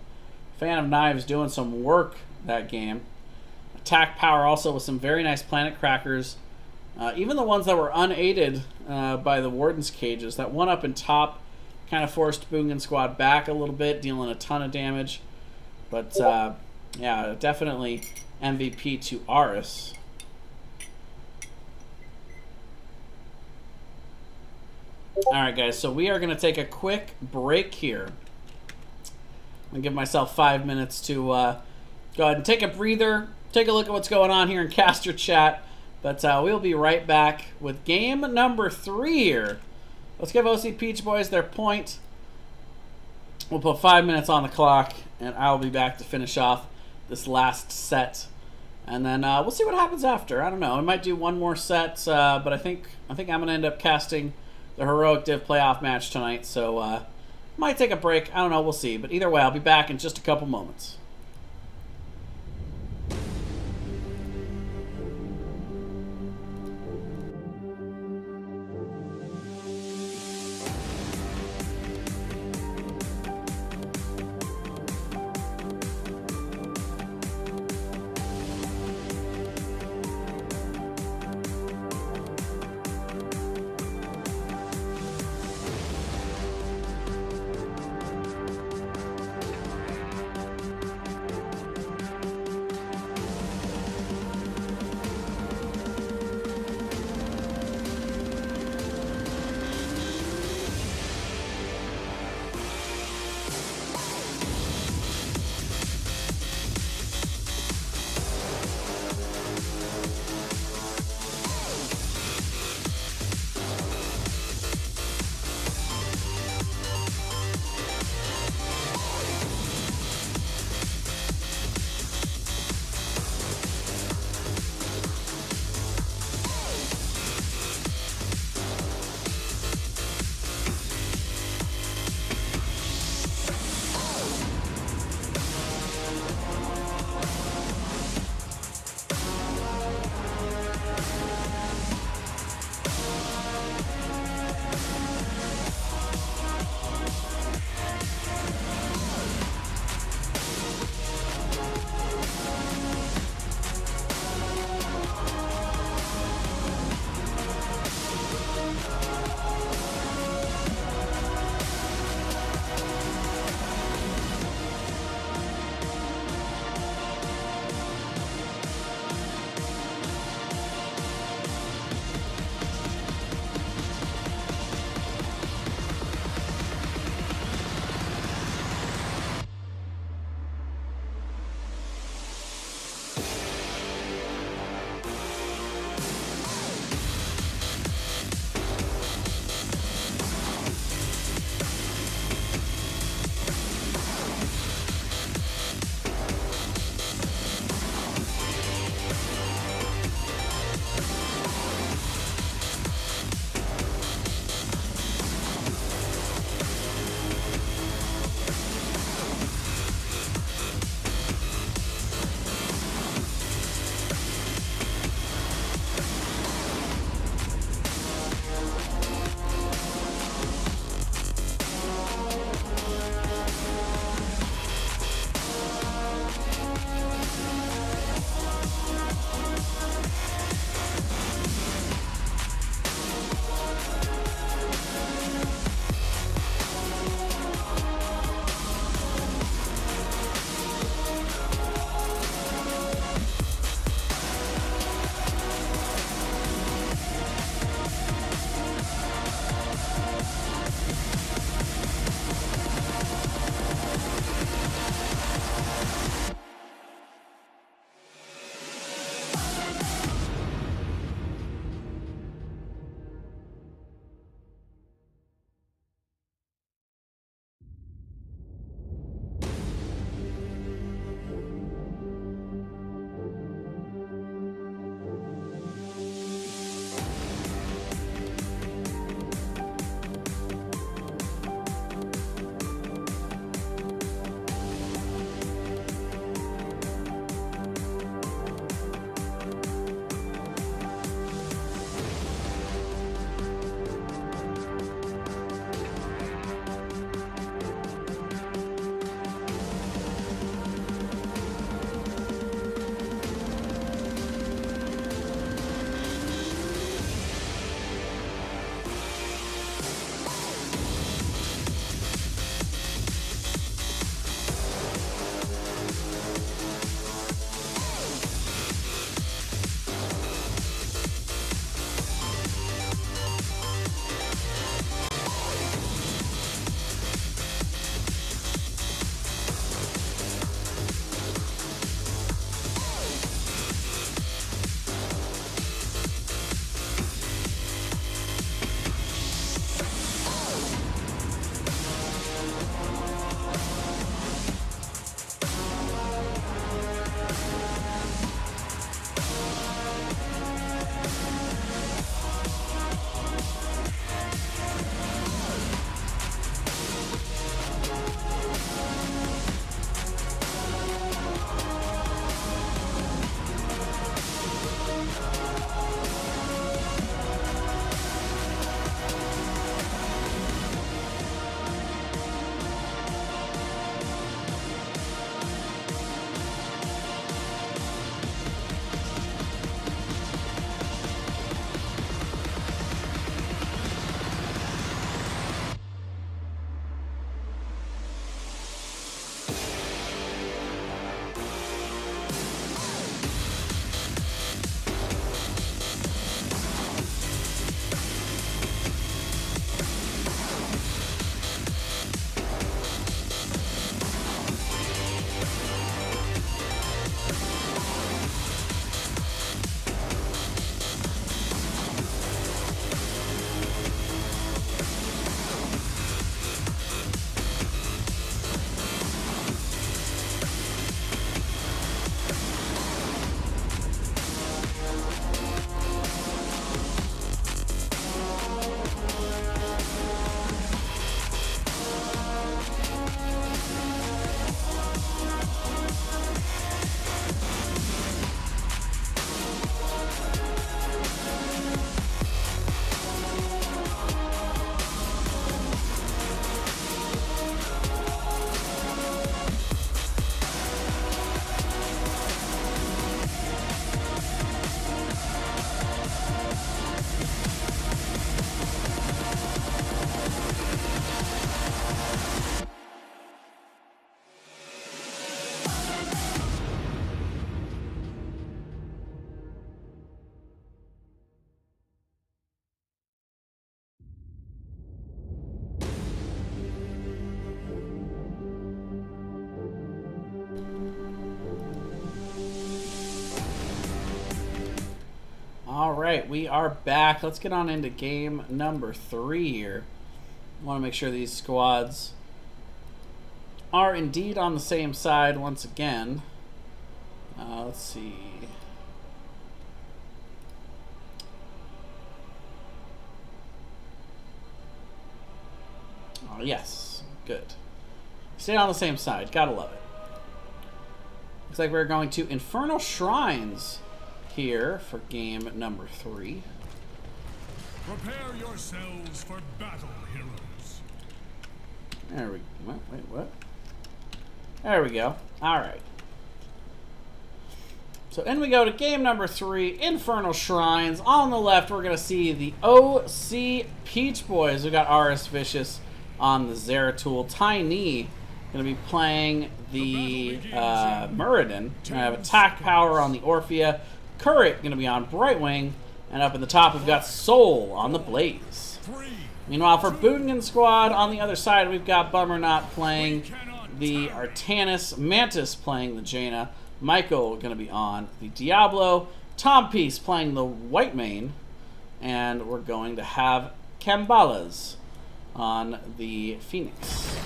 Fan of Knives doing some work that game. Attack power also with some very nice planet crackers. Even the ones that were unaided by the Warden's cages. That one up in top kind of forced Boogan squad back a little bit, dealing a ton of damage. But yeah, definitely MVP to Aris. Alright guys, so we are going to take a quick break here. I'm going to give myself 5 minutes to go ahead and take a breather, take a look at what's going on here in Caster Chat. But we'll be right back with game number 3 here. Let's give OC Peach Boys their point. We'll put 5 minutes on the clock, and I'll be back to finish off this last set. And then we'll see what happens after. I don't know. I might do one more set, but I think I'm going to end up casting the Heroic Div playoff match tonight. So might take a break. I don't know. We'll see. But either way, I'll be back in just a couple moments. right, we are back. Let's get on into game number 3 here. I want to make sure these squads are indeed on the same side once again. Let's see. Oh, yes. Good. Stay on the same side. Gotta love it. Looks like we're going to Infernal Shrines here for game number 3. Prepare yourselves for battle, heroes. There we go. Wait, what? There we go. Alright. So in we go to game number 3, Infernal Shrines. On the left, we're going to see the OC Peach Boys. We got RS Vicious on the Zeratul. Tiny going to be playing the Muradin. We're going to have Attack Power on the Orphea. Currit going to be on Brightwing. And up in the top, we've got Soul on the Blaze. Meanwhile, for Boogan Squad, on the other side, we've got Bummernot playing the Artanis. Mantis playing the Jaina. Michael going to be on the Diablo. Tom Peace playing the White Mane. And we're going to have Kambalas on the Phoenix.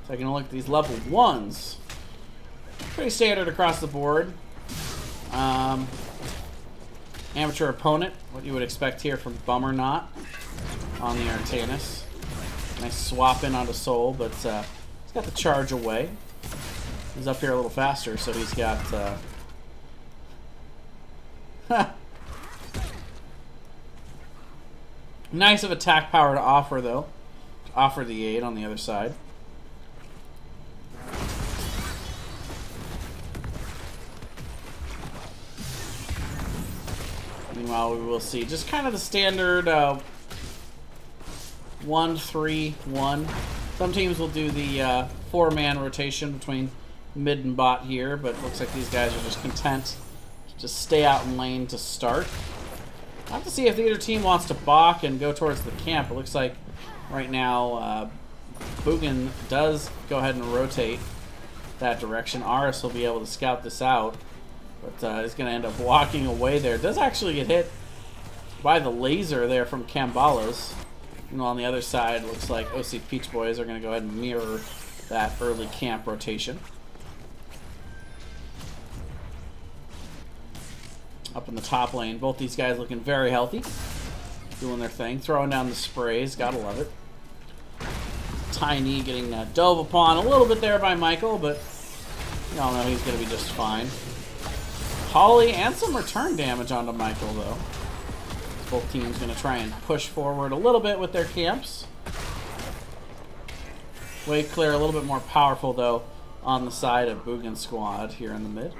Taking a look at these level 1s. Pretty standard across the board. Amateur opponent, what you would expect here from Bummernot on the Artanis. Nice swap in onto Soul, but he's got the charge away. He's up here a little faster, so he's got... nice of attack power to offer, though. To offer the aid on the other side. Meanwhile, we will see just kind of the standard 1-3-1. Some teams will do the 4-man rotation between mid and bot here, but looks like these guys are just content to just stay out in lane to start. I'll have to see if the other team wants to balk and go towards the camp. It looks like right now Boogan does go ahead and rotate that direction. Aris will be able to scout this out, but is going to end up walking away there. Does actually get hit by the laser there from Kambalas. And on the other side, looks like OC Peach Boys are going to go ahead and mirror that early camp rotation. Up in the top lane, both these guys looking very healthy. Doing their thing, throwing down the sprays, gotta love it. Tiny getting dove upon a little bit there by Michael, but you all know he's going to be just fine. Holly and some return damage onto Michael, though. Both teams going to try and push forward a little bit with their camps. Wave clear a little bit more powerful, though, on the side of Boogan Squad here in the mid.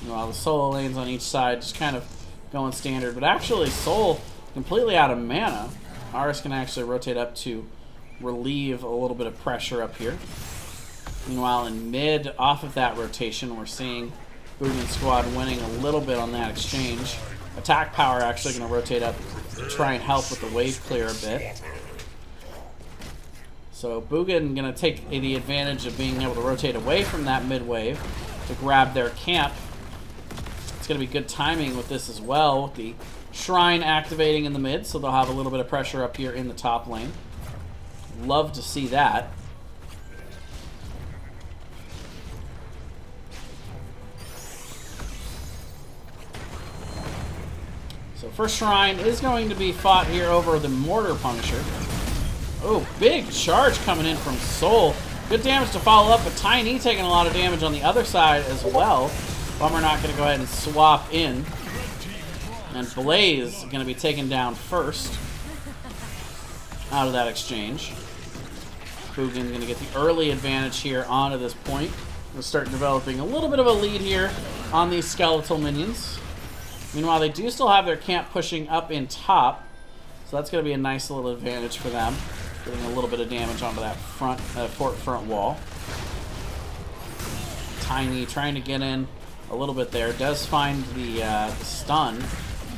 Meanwhile, the solo lanes on each side just kind of going standard, but actually Soul completely out of mana. Aris can actually rotate up to relieve a little bit of pressure up here. Meanwhile, in mid, off of that rotation, we're seeing Boogan Squad winning a little bit on that exchange. Attack power actually going to rotate up to try and help with the wave clear a bit. So Boogan going to take the advantage of being able to rotate away from that mid wave to grab their camp. It's going to be good timing with this as well, with the Shrine activating in the mid, so they'll have a little bit of pressure up here in the top lane. Love to see that. So first Shrine is going to be fought here over the Mortar Punisher. Oh, big charge coming in from Soul. Good damage to follow up, but Tiny taking a lot of damage on the other side as well. Bummernot going to go ahead and swap in. And Blaze going to be taken down first out of that exchange. Boogan going to get the early advantage here onto this point. We'll start developing a little bit of a lead here on these skeletal minions. Meanwhile, they do still have their camp pushing up in top, so that's going to be a nice little advantage for them, getting a little bit of damage onto that fort front wall. Tiny trying to get in a little bit there. Does find the stun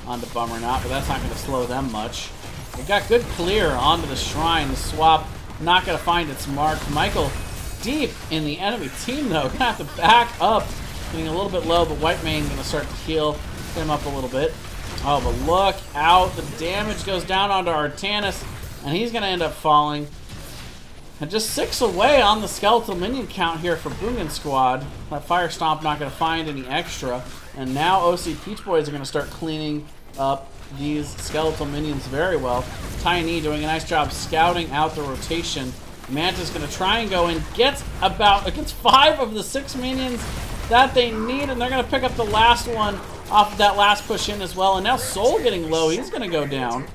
onto Bummernot, but that's not going to slow them much. They've got good clear onto the Shrine. The swap not going to find its mark. Michael deep in the enemy team, though. Going to have to back up. Getting a little bit low, but White Mane going to start to heal him up a little bit. Oh, but look out. The damage goes down onto Artanis, and he's going to end up falling. And just 6 away on the skeletal minion count here for Boogan Squad. That Fire Stomp not going to find any extra. And now OC Peach Boys are going to start cleaning up these skeletal minions very well. Tiny doing a nice job scouting out the rotation. Manta's going to try and go in. Gets 5 of the 6 minions that they need. And they're going to pick up the last one off of that last push in as well. And now Soul getting low. He's going to go down.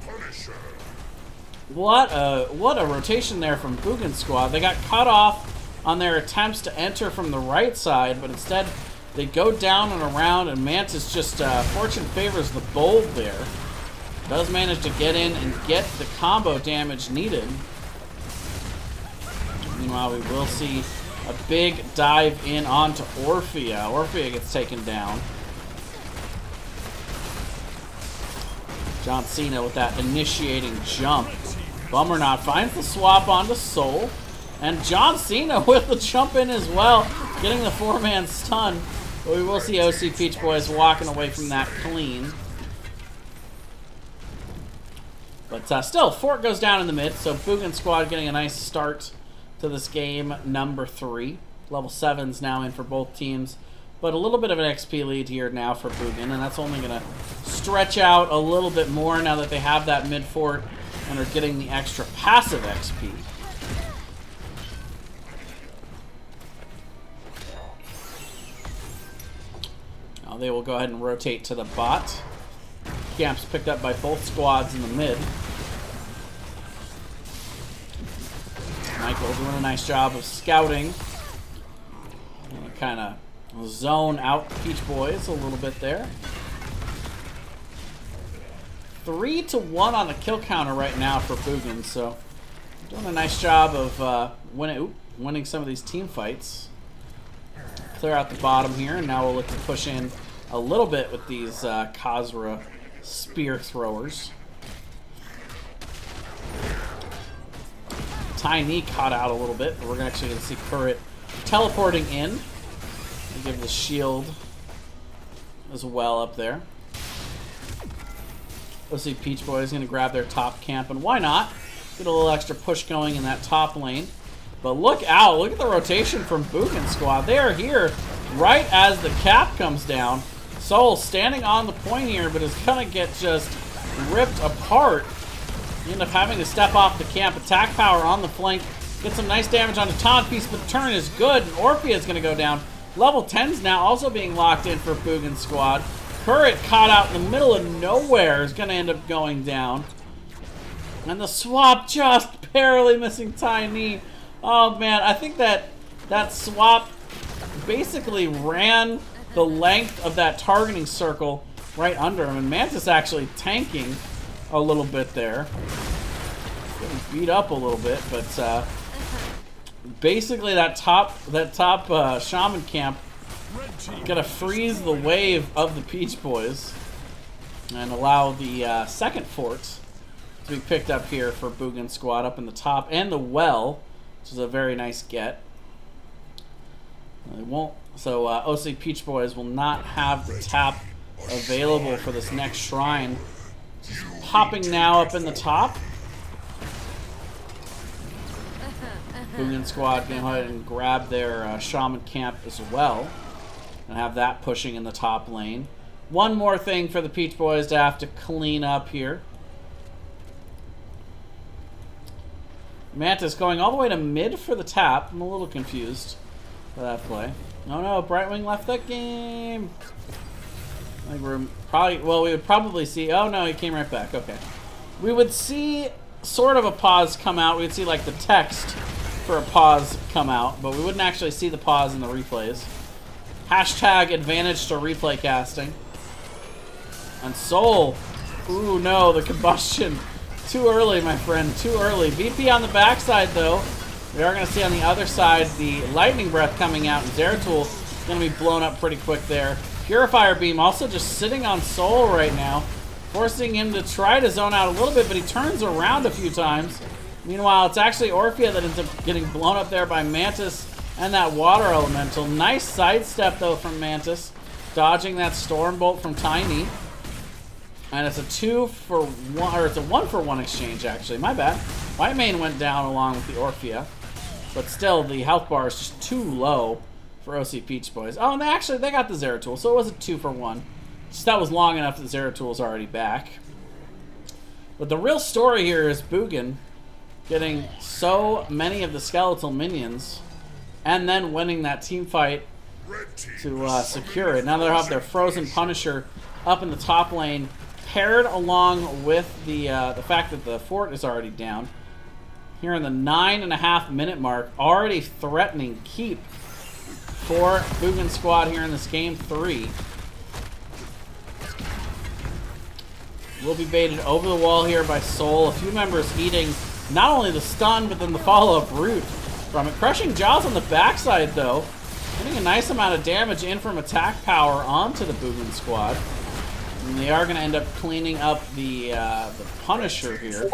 What a rotation there from Boogan Squad. They got cut off on their attempts to enter from the right side, but instead they go down and around, and Mantis just fortune favors the bold there. Does manage to get in and get the combo damage needed. Meanwhile, we will see a big dive in onto Orphea. Orphea gets taken down. John Cena with that initiating jump. Bummerknot finds the swap onto Soul. And John Cena with the jump in as well, getting the 4-man stun. But we will see OC Peach Boys walking away from that clean. But still, Fort goes down in the mid, so Boogan Squad getting a nice start to this game, number 3. Level 7's now in for both teams. But a little bit of an XP lead here now for Boogan, and that's only going to stretch out a little bit more now that they have that mid fort and are getting the extra passive XP. Now they will go ahead and rotate to the bot. Camps picked up by both squads in the mid. Michael doing a nice job of scouting. Kind of zone out the Peach Boys a little bit there. 3-1 on the kill counter right now for Boogan, so doing a nice job of winning some of these team fights. Clear out the bottom here, and now we'll look to push in a little bit with these Khazra spear throwers. Tiny caught out a little bit, but we're actually going to see Currit teleporting in. Give the shield as well up there. OC Peach Boys going to grab their top camp, and why not? Get a little extra push going in that top lane. But look out, look at the rotation from Boogan Squad. They are here right as the cap comes down. Soul standing on the point here, but is going to get just ripped apart. You end up having to step off the camp. Attack power on the flank. Get some nice damage on the taunt piece, but the turn is good, and Orphea is going to go down. Level 10's now also being locked in for Boogan Squad. Currit caught out in the middle of nowhere is going to end up going down. And the swap just barely missing Tiny. Oh man, I think that swap basically ran the length of that targeting circle right under him. And Mantis actually tanking a little bit there. Getting beat up a little bit, but basically that top shaman camp gonna freeze the wave of the Peach Boys and allow the second fort to be picked up here for Boogan Squad up in the top, and the well, which is a very nice get. They won't, so OC Peach Boys will not have the tap available for this next shrine. Popping now up in the top. Boogan Squad can go ahead and grab their shaman camp as well and have that pushing in the top lane. One more thing for the Peach Boys to have to clean up here. Mantis going all the way to mid for the tap. I'm a little confused by that play. Oh no, Brightwing left the game. I think we're probably, well, we would probably see, oh no, he came right back, okay. We would see sort of a pause come out. We would see like the text for a pause come out, but we wouldn't actually see the pause in the replays. Hashtag advantage to replay casting. And Soul, ooh no, the combustion. Too early, my friend, too early. VP on the backside though. We are going to see on the other side the lightning breath coming out, and Zeratul is going to be blown up pretty quick there. Purifier Beam also just sitting on Soul right now, forcing him to try to zone out a little bit, but he turns around a few times. Meanwhile, it's actually Orphea that ends up getting blown up there by Mantis and that water elemental. Nice sidestep though from Mantis, dodging that storm bolt from Tiny. And it's a 2-for-1, or it's a 1-for-1 exchange actually. My bad. White Mane went down along with the Orphea, but still the health bar is just too low for OC Peach Boys. Oh, and they got the Zeratul, so it was a 2-for-1. Just that was long enough that Zeratul's already back. But the real story here is Boogan getting so many of the skeletal minions and then winning that team fight to secure it. Now they'll have their Frozen Punisher up in the top lane, paired along with the fact that the fort is already down. Here in the 9.5 minute mark, already threatening keep for Boogan squad here in this game 3. Will be baited over the wall here by Soul. A few members eating not only the stun, but then the follow-up root from it. Crushing Jaws on the backside, though. Getting a nice amount of damage in from attack power onto the Boogan squad. And they are going to end up cleaning up the Punisher here.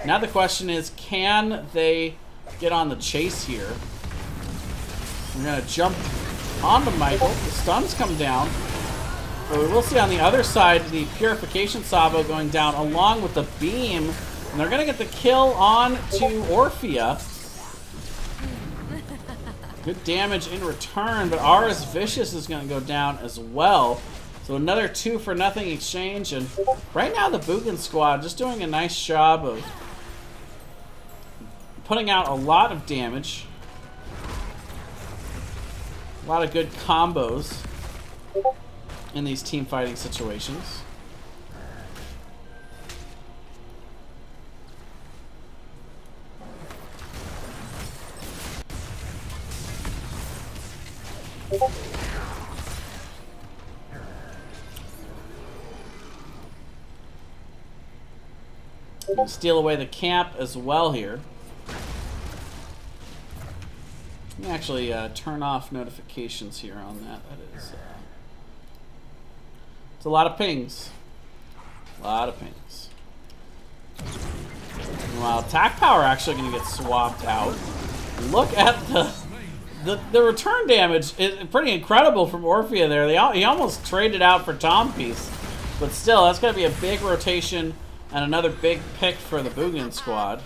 Now the question is, can they get on the chase here? We're going to jump onto Michael. The stuns come down. But we will see on the other side the Purification Sabo going down along with the beam. And they're going to get the kill on to Orphea. Good damage in return, but Aris Vicious is going to go down as well. So another 2-for-0 exchange. And right now the Boogan squad just doing a nice job of putting out a lot of damage. A lot of good combos in these team fighting situations. Steal away the camp as well here. Let me actually turn off notifications here on that. That is, it's a lot of pings. A lot of pings. Meanwhile, attack power actually going to get swapped out. Look at the return damage. It's pretty incredible from Orphea there. He almost traded out for Tom Piece. But still, that's going to be a big rotation and another big pick for the Boogan squad.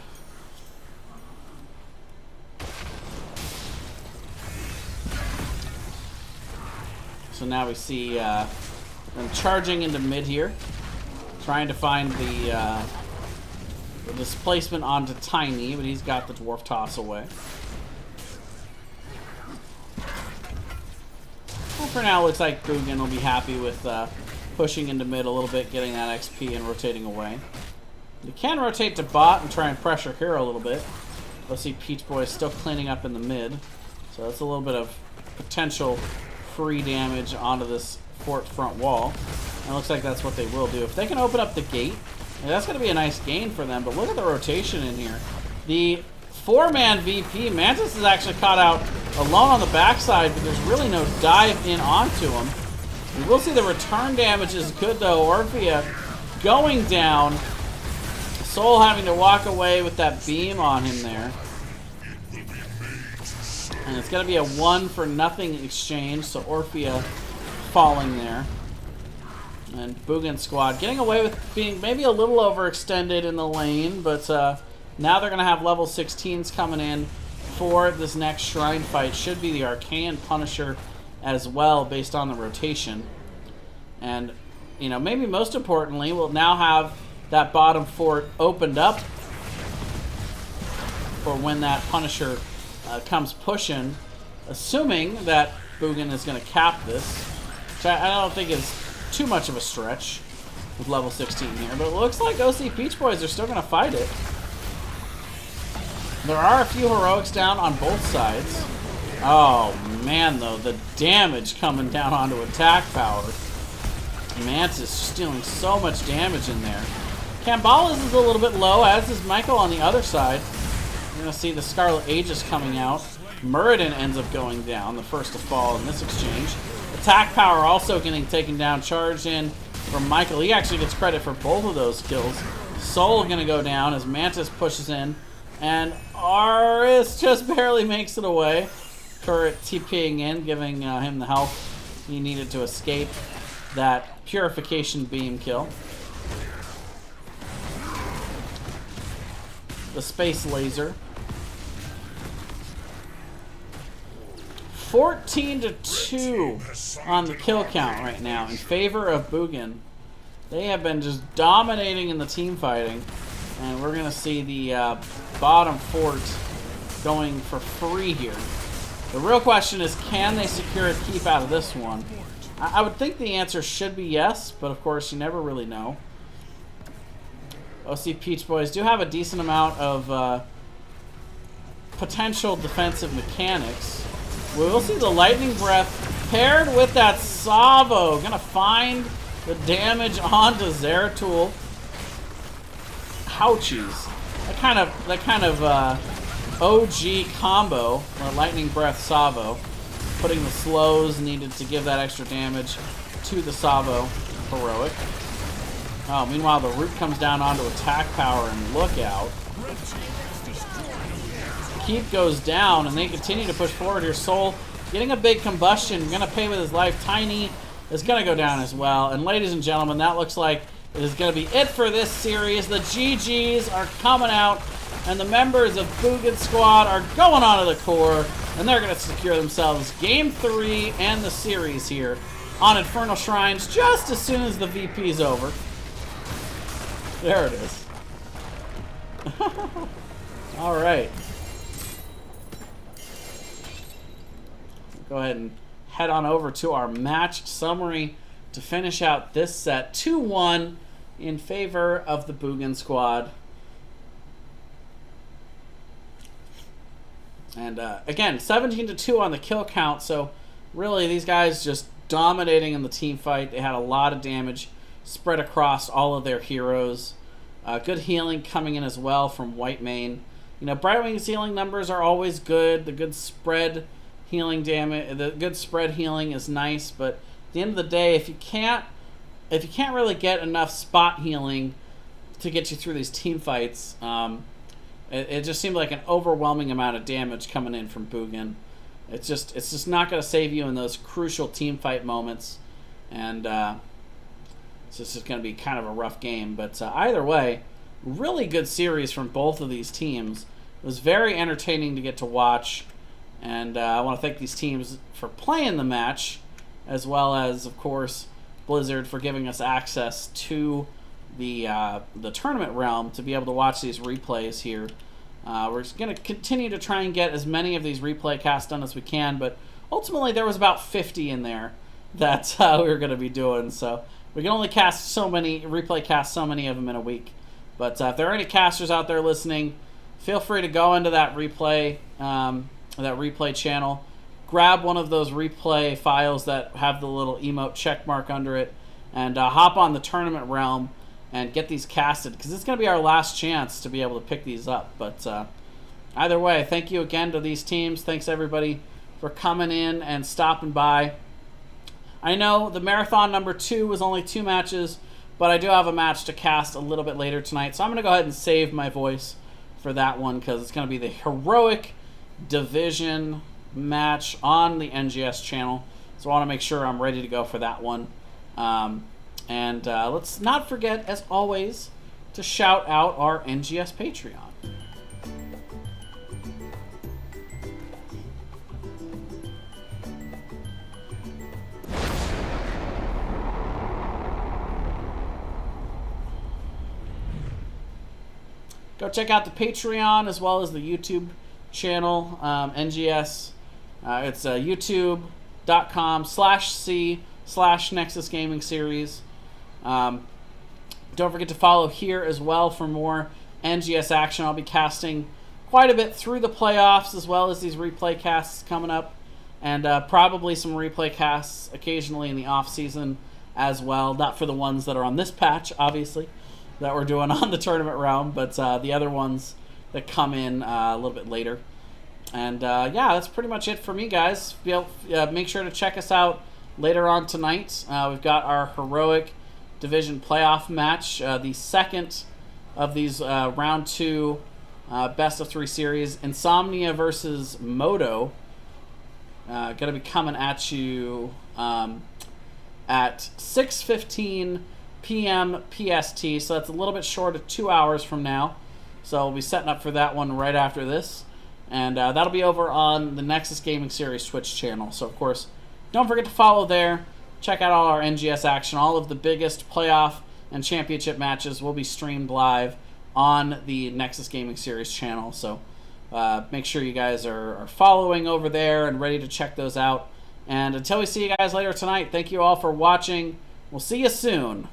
So now we see them charging into mid here, trying to find the displacement onto Tiny, but he's got the dwarf toss away. Well, for now, it looks like Boogan will be happy with pushing into mid a little bit, getting that XP and rotating away. You can rotate to bot and try and pressure here a little bit. We'll see Peach Boy still cleaning up in the mid. So that's a little bit of potential free damage onto this fort front wall. And it looks like that's what they will do. If they can open up the gate, that's going to be a nice gain for them. But look at the rotation in here. The 4-man VP, Mantis is actually caught out alone on the backside, but there's really no dive in onto him. We will see the return damage is good though. Orphea going down. Soul having to walk away with that beam on him there. And it's going to be a 1-for-0 exchange, so Orphea falling there. And Boogan squad getting away with being maybe a little overextended in the lane, but now they're going to have level 16s coming in for this next Shrine fight. Should be the Arcane Punisher as well, based on the rotation. And, you know, maybe most importantly, we'll now have that bottom fort opened up for when that Punisher comes pushing, assuming that Boogan is going to cap this, which I don't think is too much of a stretch with level 16 here, but it looks like OC Peach Boys are still going to fight it. There are a few heroics down on both sides. Oh man, though, the damage coming down onto attack power. Mantis stealing so much damage in there. Kambalas is a little bit low, as is Michael on the other side. You're going to see the Scarlet Aegis coming out. Muradin ends up going down, the first to fall in this exchange. Attack power also getting taken down, charged in from Michael. He actually gets credit for both of those kills. Soul gonna go down as Mantis pushes in, and Aris just barely makes it away. Turret TPing in, giving him the health he needed to escape that purification beam kill. The space laser. 14-2 on the kill count right now in favor of Boogan. They have been just dominating in the team fighting, and we're going to see the bottom fort going for free here. The real question is, can they secure a keep out of this one? I would think the answer should be yes, but of course you never really know. OC Peach Boys do have a decent amount of potential defensive mechanics. We will see the Lightning Breath paired with that Salvo. Gonna find the damage onto Zeratul. Ouchies. That kind of OG combo, Lightning Breath Salvo, putting the slows needed to give that extra damage to the Salvo. Heroic. Oh, meanwhile the root comes down onto attack power and look out. Keep goes down and they continue to push forward here. Soul getting a big combustion, gonna pay with his life. Tiny is gonna go down as well. And ladies and gentlemen, that looks like it is gonna be it for this series. The GGs are coming out and the members of Boogan Squad are going on to the core and they're gonna secure themselves Game 3 and the series here on Infernal Shrines just as soon as the VP is over. There it is. All right. Go ahead and head on over to our match summary to finish out this set. 2-1 in favor of the Boogan Squad. And again, 17-2 on the kill count. So really these guys just dominating in the team fight. They had a lot of damage spread across all of their heroes. Good healing coming in as well from Whitemane. You know, Brightwing's healing numbers are always good. The good spread healing damage, the good spread healing is nice, but at the end of the day, if you can't really get enough spot healing to get you through these team fights, it just seemed like an overwhelming amount of damage coming in from Boogan. It's just not going to save you in those crucial team fight moments, and it's just going to be kind of a rough game. But either way, really good series from both of these teams. It was very entertaining to get to watch. And I want to thank these teams for playing the match, as well as, of course, Blizzard for giving us access to the tournament realm to be able to watch these replays here. We're going to continue to try and get as many of these replay casts done as we can, but ultimately there was about 50 in there that we were going to be doing. So we can only cast so many, replay cast so many of them in a week. But if there are any casters out there listening, feel free to go into that replay channel, grab one of those replay files that have the little emote check mark under it, and hop on the tournament realm and get these casted, because it's going to be our last chance to be able to pick these up. But either way, thank you again to these teams. Thanks everybody for coming in and stopping by. I know the marathon number 2 was only 2 matches, but I do have a match to cast a little bit later tonight, so I'm going to go ahead and save my voice for that one, because it's going to be the Heroic Division match on the NGS channel, so I want to make sure I'm ready to go for that one. And let's not forget, as always, to shout out our NGS Patreon. Go check out the Patreon as well as the YouTube channel, NGS. It's youtube.com/c/Nexus Gaming Series. Don't forget to follow here as well for more NGS action. I'll be casting quite a bit through the playoffs, as well as these replay casts coming up, and probably some replay casts occasionally in the off season as well. Not for the ones that are on this patch, obviously, that we're doing on the tournament round, but the other ones that come in a little bit later. And yeah, that's pretty much it for me, guys. Make sure to check us out later on tonight. We've got our Heroic Division playoff match, the second of these round 2 best of 3 series. Insomnia versus Moto. Going to be coming at you at 6:15 p.m. PST, so that's a little bit short of 2 hours from now. So we'll be setting up for that one right after this. And that'll be over on the Nexus Gaming Series Twitch channel. So, of course, don't forget to follow there. Check out all our NGS action. All of the biggest playoff and championship matches will be streamed live on the Nexus Gaming Series channel. So make sure you guys are following over there and ready to check those out. And until we see you guys later tonight, thank you all for watching. We'll see you soon.